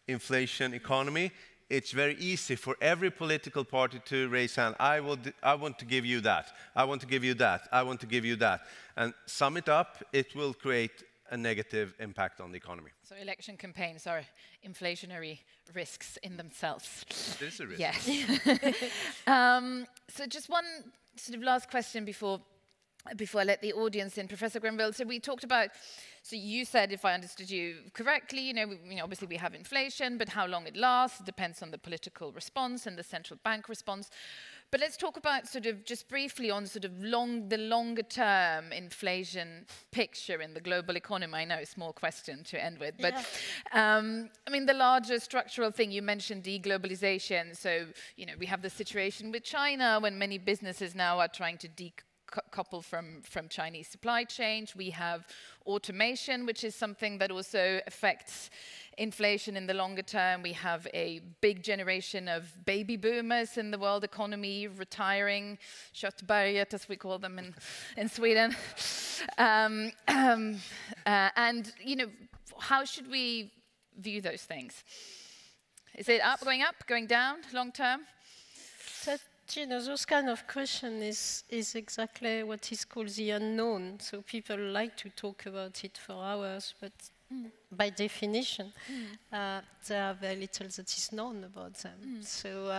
inflation economy, it's very easy for every political party to raise hand. I want to give you that. I want to give you that. I want to give you that. And sum it up, it will create a negative impact on the economy. So election campaigns are inflationary risks in themselves. It is a risk. Yes. So just one sort of last question before I let the audience in. Professor Granville, so we talked about, so you said, if I understood you correctly, obviously we have inflation, but how long it lasts depends on the political response and the central bank response. But let's talk about sort of just briefly on sort of the longer term inflation picture in the global economy. I know, a small question to end with, but I mean, the larger structural thing, you mentioned deglobalization. So, we have the situation with China when many businesses now are trying to decouple from Chinese supply chains. We have automation, which is something that also affects inflation in the longer term. We have a big generation of baby boomers in the world economy retiring, köttberget as we call them in Sweden. And how should we view those things? Is it up, going down, long term? Those kind of questions is exactly what is called the unknown. So people like to talk about it for hours, but by definition, there are very little that is known about them. So,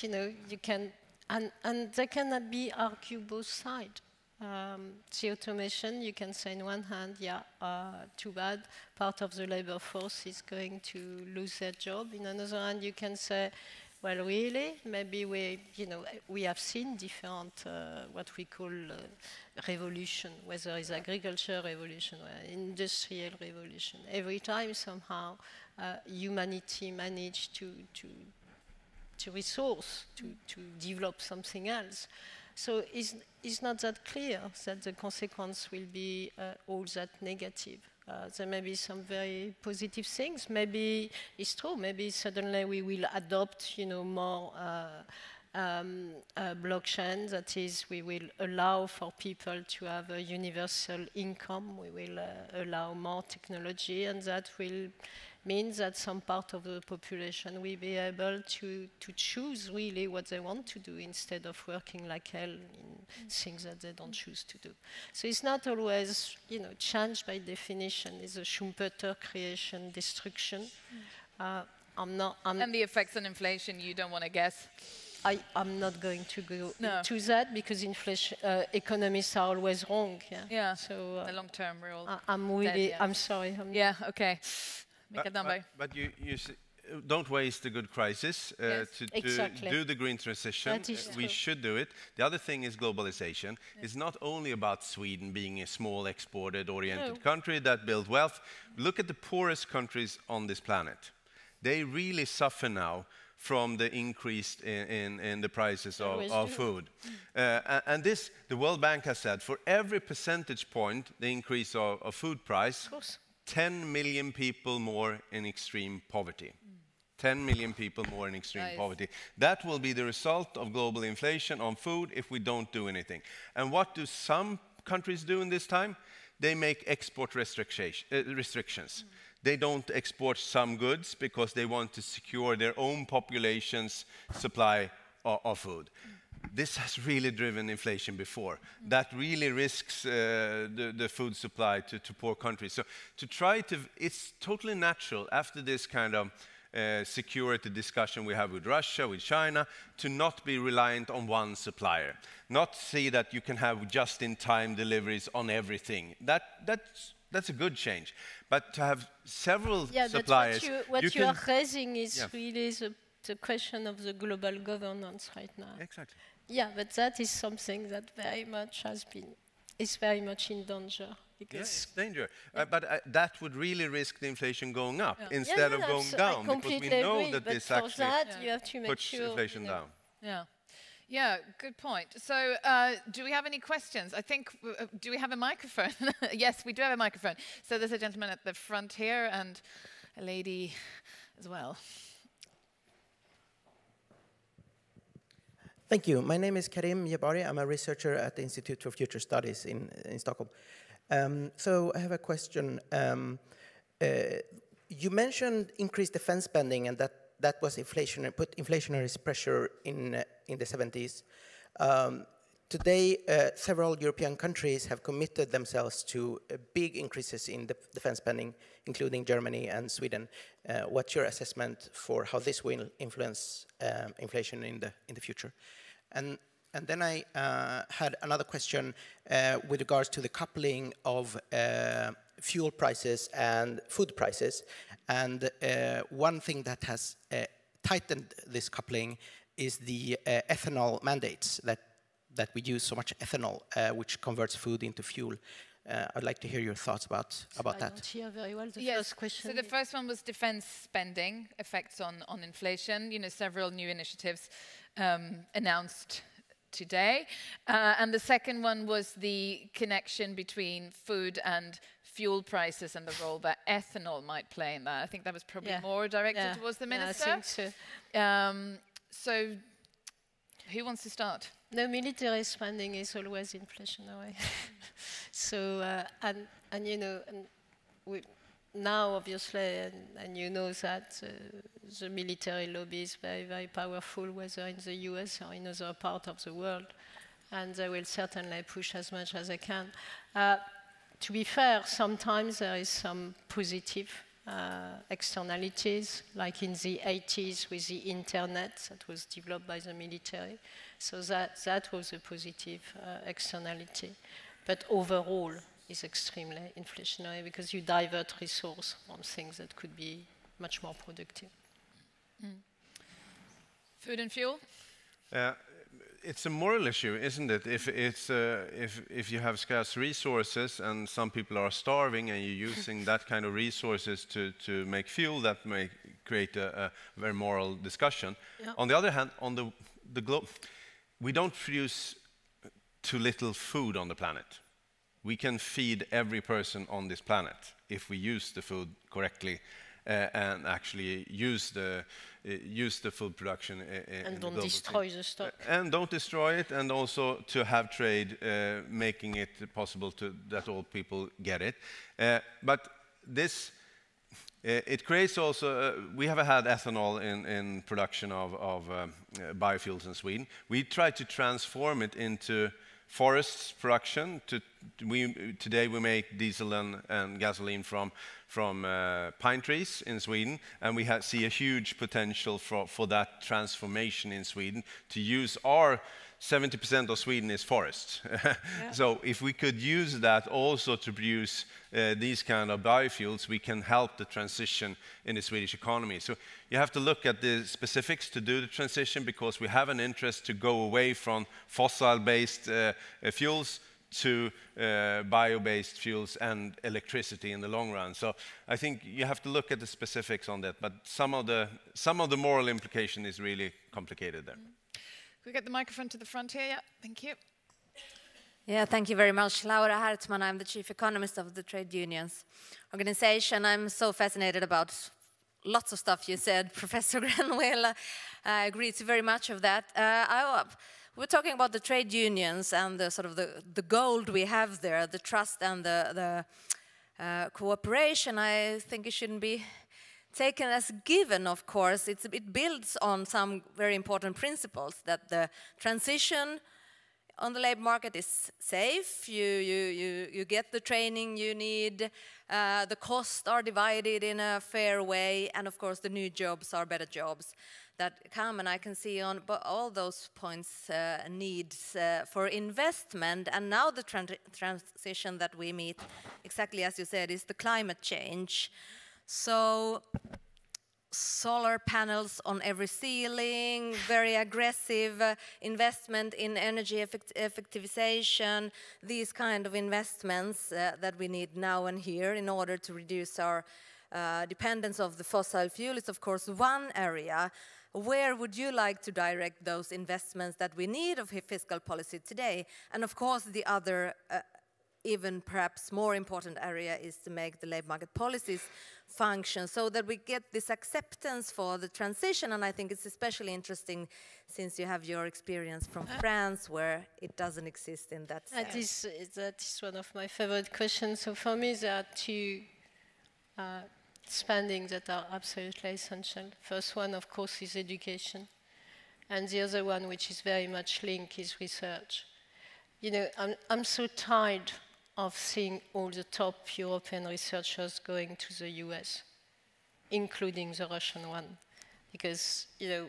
you can, and there cannot be argued both sides. The automation, you can say on one hand, too bad, part of the labor force is going to lose their job. In another hand, you can say, well, really, maybe we have seen different, what we call revolution, whether it's agriculture revolution or industrial revolution. Every time, somehow, humanity managed to resource, to develop something else. So it's not that clear that the consequence will be all that negative. There may be some very positive things. Maybe it's true. Maybe suddenly we will adopt, more blockchain. That is, we will allow for people to have a universal income. We will allow more technology, and that will mean that some part of the population will be able to choose really what they want to do instead of working like hell in things that they don't choose to do. So it's not always, change by definition is a Schumpeter creation, destruction. And the effects on inflation, you don't want to guess? I'm not going to go to that because inflation economists are always wrong. Yeah. So the long-term rule. I'm sorry. Okay. Mikael Damberg. But you don't waste a good crisis to do the green transition. We should do it. The other thing is globalization. It's not only about Sweden being a small exported-oriented country that builds wealth. Look at the poorest countries on this planet. They really suffer now from the increase in the prices of food. And this, the World Bank has said, for every percentage point, the increase of food price, 10 million people more in extreme poverty. 10 million people more in extreme poverty. That will be the result of global inflation on food if we don't do anything. And what do some countries do in this time? They make export restrictions. They don't export some goods because they want to secure their own population's supply of food. This has really driven inflation before. That really risks the food supply to poor countries. So it's totally natural after this kind of security discussion we have with Russia, with China, to not be reliant on one supplier. Not see that you can have just-in-time deliveries on everything. That's a good change. But to have several suppliers... What you are raising is really the question of the global governance right now. Exactly. Yeah, but that is something that is very much in danger. It's danger. But that would really risk the inflation going up instead of going down, because we know that this actually you have to make puts inflation down. Yeah, good point. So do we have any questions? I think, do we have a microphone? Yes, we do have a microphone. So there's a gentleman at the front here and a lady as well. Thank you. My name is Karim Jabari. I'm a researcher at the Institute for Future Studies in Stockholm. So I have a question. You mentioned increased defense spending, and that was put inflationary pressure in the 70s. Today, several European countries have committed themselves to big increases in the defense spending, including Germany and Sweden. What's your assessment for how this will influence inflation in the future? And then I had another question with regards to the coupling of fuel prices and food prices. And one thing that has tightened this coupling is the ethanol mandates that we use so much ethanol, which converts food into fuel. I'd like to hear your thoughts about that. I don't hear very well the first question. So the first one was defense spending, effects on inflation. You know, several new initiatives announced today. And the second one was the connection between food and fuel prices and the role that ethanol might play in that. I think that was probably more directed towards the minister. I think so. So who wants to start? No, military spending is always inflationary. So, and you know, now obviously, and you know that the military lobby is very, very powerful, whether in the US or in other parts of the world, and they will certainly push as much as they can. To be fair, sometimes there is some positive externalities, like in the 80s with the internet that was developed by the military. So that was a positive externality. But overall, it's extremely inflationary because you divert resource on things that could be much more productive. Food and fuel? It's a moral issue, isn't it? If you have scarce resources and some people are starving and you're using that kind of resources to make fuel, that may create a very moral discussion. Yep. On the other hand, on the globe, we don't produce too little food on the planet. We can feed every person on this planet if we use the food correctly and actually use the food production and don't destroy the stock. And don't destroy it, and also to have trade, making it possible that all people get it. But this, it creates also, we have had ethanol in production of biofuels in Sweden. We try to transform it into forests production. Today we make diesel and gasoline from pine trees in Sweden, and we see a huge potential for that transformation in Sweden to use our 70% of Sweden is forest. Yeah. So if we could use that also to produce these kind of biofuels, we can help the transition in the Swedish economy. So you have to look at the specifics to do the transition, because we have an interest to go away from fossil-based fuels to bio-based fuels and electricity in the long run. So I think you have to look at the specifics on that, but some of the moral implication is really complicated there. Could we get the microphone to the front here? Yeah, thank you. Yeah, thank you very much. Laura Hartman, I'm the chief economist of the Trade Unions Organization. I'm so fascinated about lots of stuff you said, Professor Granville. I agree to very much of that. We're talking about the trade unions and the sort of the gold we have there, the trust and the cooperation. I think it shouldn't be taken as given, of course. It builds on some very important principles, that the transition on the labor market is safe, you get the training you need, the costs are divided in a fair way, and of course the new jobs are better jobs that come. And I can see on all those points needs for investment. And now the transition that we meet, exactly as you said, is the climate change. So solar panels on every ceiling, very aggressive investment in energy effectivization, these kind of investments that we need now and here in order to reduce our dependence of the fossil fuel is of course one area. Where would you like to direct those investments that we need of fiscal policy today? And of course the other even perhaps more important area is to make the labor market policies function so that we get this acceptance for the transition. And I think it's especially interesting since you have your experience from France where it doesn't exist in that sense. That is one of my favorite questions. So for me, there are two spending that are absolutely essential. First one, of course, is education. And the other one, which is very much linked, is research. You know, I'm so tired of seeing all the top European researchers going to the US, including the Russian one. Because, you know,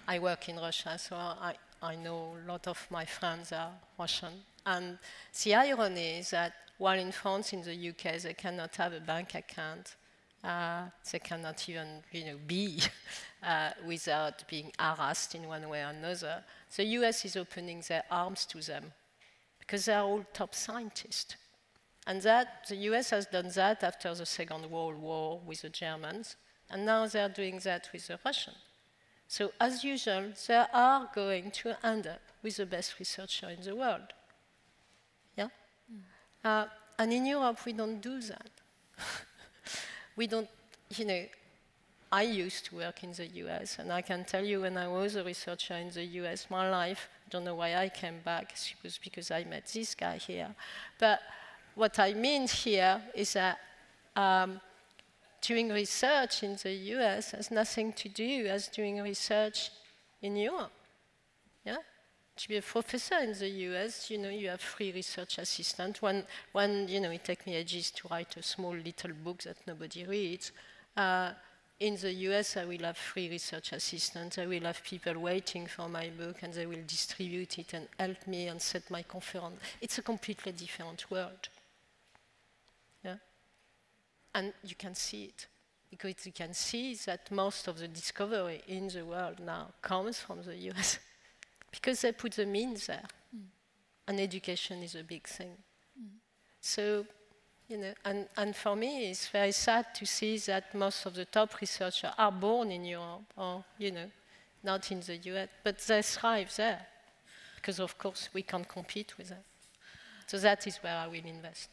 I work in Russia, so I know a lot of my friends are Russian. And the irony is that while in France, in the UK, they cannot have a bank account, they cannot even, you know, be without being harassed in one way or another. The US is opening their arms to them because they are all top scientists. And that, the US has done that after the Second World War with the Germans, and now they are doing that with the Russians. So as usual, they are going to end up with the best researcher in the world. Yeah? And in Europe, we don't do that. We don't, you know, I used to work in the US, and I can tell you when I was a researcher in the US, my life, I don't know why I came back, it was because I met this guy here. But what I mean here is that doing research in the US has nothing to do as doing research in Europe. Yeah? To be a professor in the US, you know, you have free research assistant. When you know, it takes me ages to write a small little book that nobody reads. In the US, I will have free research assistants. I will have people waiting for my book, and they will distribute it and help me and set my conference. It's a completely different world. Yeah? And you can see it. Because you can see that most of the discovery in the world now comes from the US. Because they put the means there. And education is a big thing. So, you know, and for me, it's very sad to see that most of the top researchers are born in Europe or, you know, not in the US, but they thrive there. Because, of course, we can't compete with them. So that is where I will invest.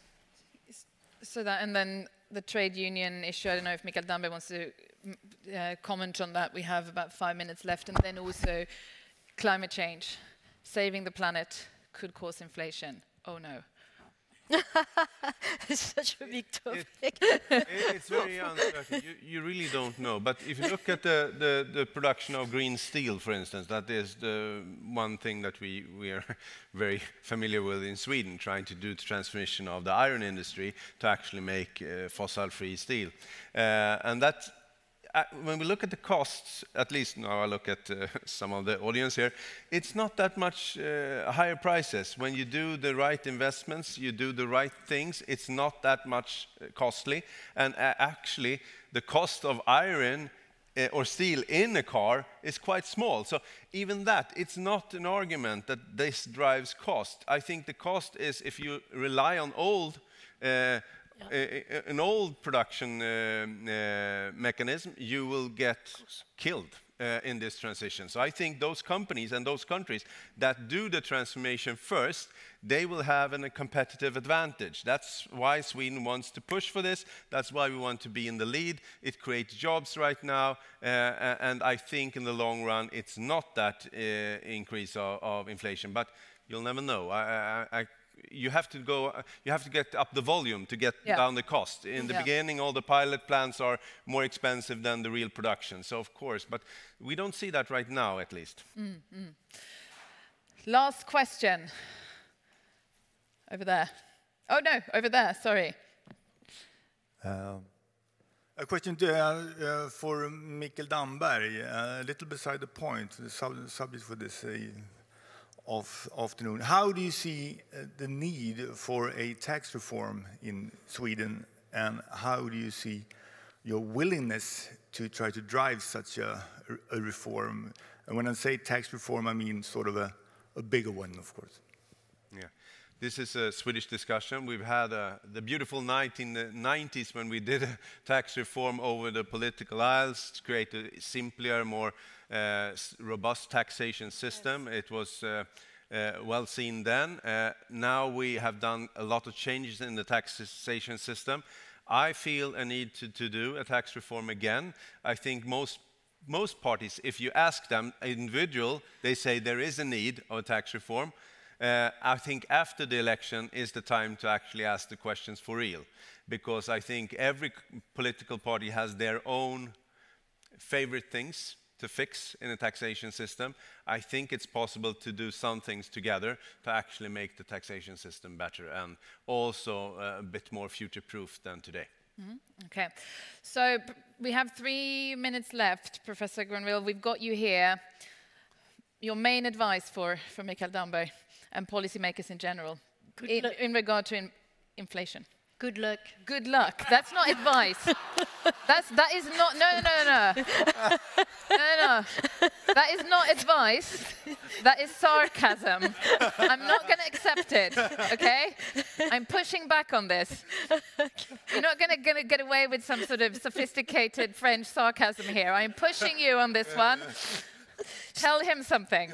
So that, and then the trade union issue, I don't know if Mikael Damberg wants to comment on that. We have about 5 minutes left. And then also climate change. Saving the planet could cause inflation. Oh, no. It's such a big topic. It's very uncertain. You really don't know. But if you look at the production of green steel, for instance, that is the one thing that we are very familiar with in Sweden, trying to do the transformation of the iron industry to actually make fossil-free steel. And that, when we look at the costs, at least now I look at some of the audience here, it's not that much higher prices. When you do the right investments, you do the right things, it's not that much costly. And actually, the cost of iron or steel in a car is quite small. So even that, it's not an argument that this drives cost. I think the cost is if you rely on old an old production mechanism, you will get killed in this transition. So I think those companies and those countries that do the transformation first, they will have a competitive advantage. That's why Sweden wants to push for this. That's why we want to be in the lead. It creates jobs right now. And I think in the long run, it's not that increase of inflation. But you'll never know. You have to get up the volume to get down the cost. In the beginning, all the pilot plants are more expensive than the real production. So of course, but we don't see that right now, at least. Last question. Over there. Oh no, over there, sorry. A question for Mikael Damberg, a little beside the point, the subject for this afternoon. How do you see the need for a tax reform in Sweden, and how do you see your willingness to try to drive such a reform? And when I say tax reform, I mean sort of a bigger one, of course. Yeah. This is a Swedish discussion. We've had the beautiful night in the 90s when we did a tax reform over the political aisles to create a simpler, more robust taxation system. It was well seen then. Now we have done a lot of changes in the taxation system. I feel a need to do a tax reform again. I think most parties, if you ask them individual, they say there is a need of a tax reform. I think after the election is the time to actually ask the questions for real, because I think every political party has their own favorite things to fix in a taxation system. I think it's possible to do some things together to actually make the taxation system better and also a bit more future-proof than today. Okay, so we have 3 minutes left, Professor Granville. We've got you here. Your main advice for Mikael Damberg and policymakers in general in regard to inflation. Good luck. Good luck. That's not advice. That is not. No. That is not advice. That is sarcasm. I'm not going to accept it. Okay? I'm pushing back on this. You're not going to get away with some sort of sophisticated French sarcasm here. I'm pushing you on this one. Tell him something.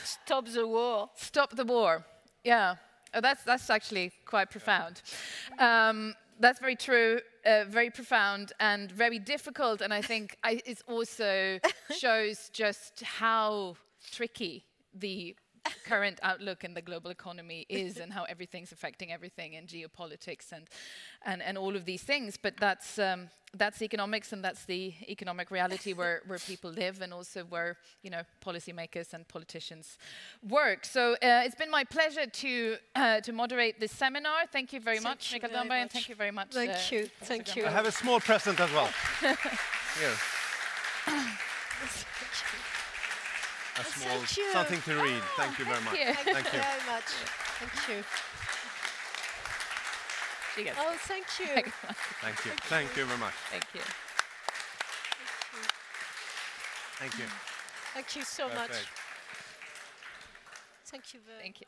Stop the war. Stop the war. Yeah. Oh, that's actually quite profound. That's very true, very profound, and very difficult. And I think it also shows just how tricky the current outlook in the global economy is, and how everything's affecting everything in geopolitics and all of these things. But that's economics, and that's the economic reality where people live, and also where policymakers and politicians work. So it's been my pleasure to moderate this seminar. Thank you very much, Mikael Damberg, and thank you very much. Thank you. Thank you. I have a small present as well. Here. A small something to read. Thank you very much. Thank you very much. Thank you. Oh, thank you. Thank you. Thank you very much. Thank you. Thank you. Thank you so much. Thank you very much. Thank you.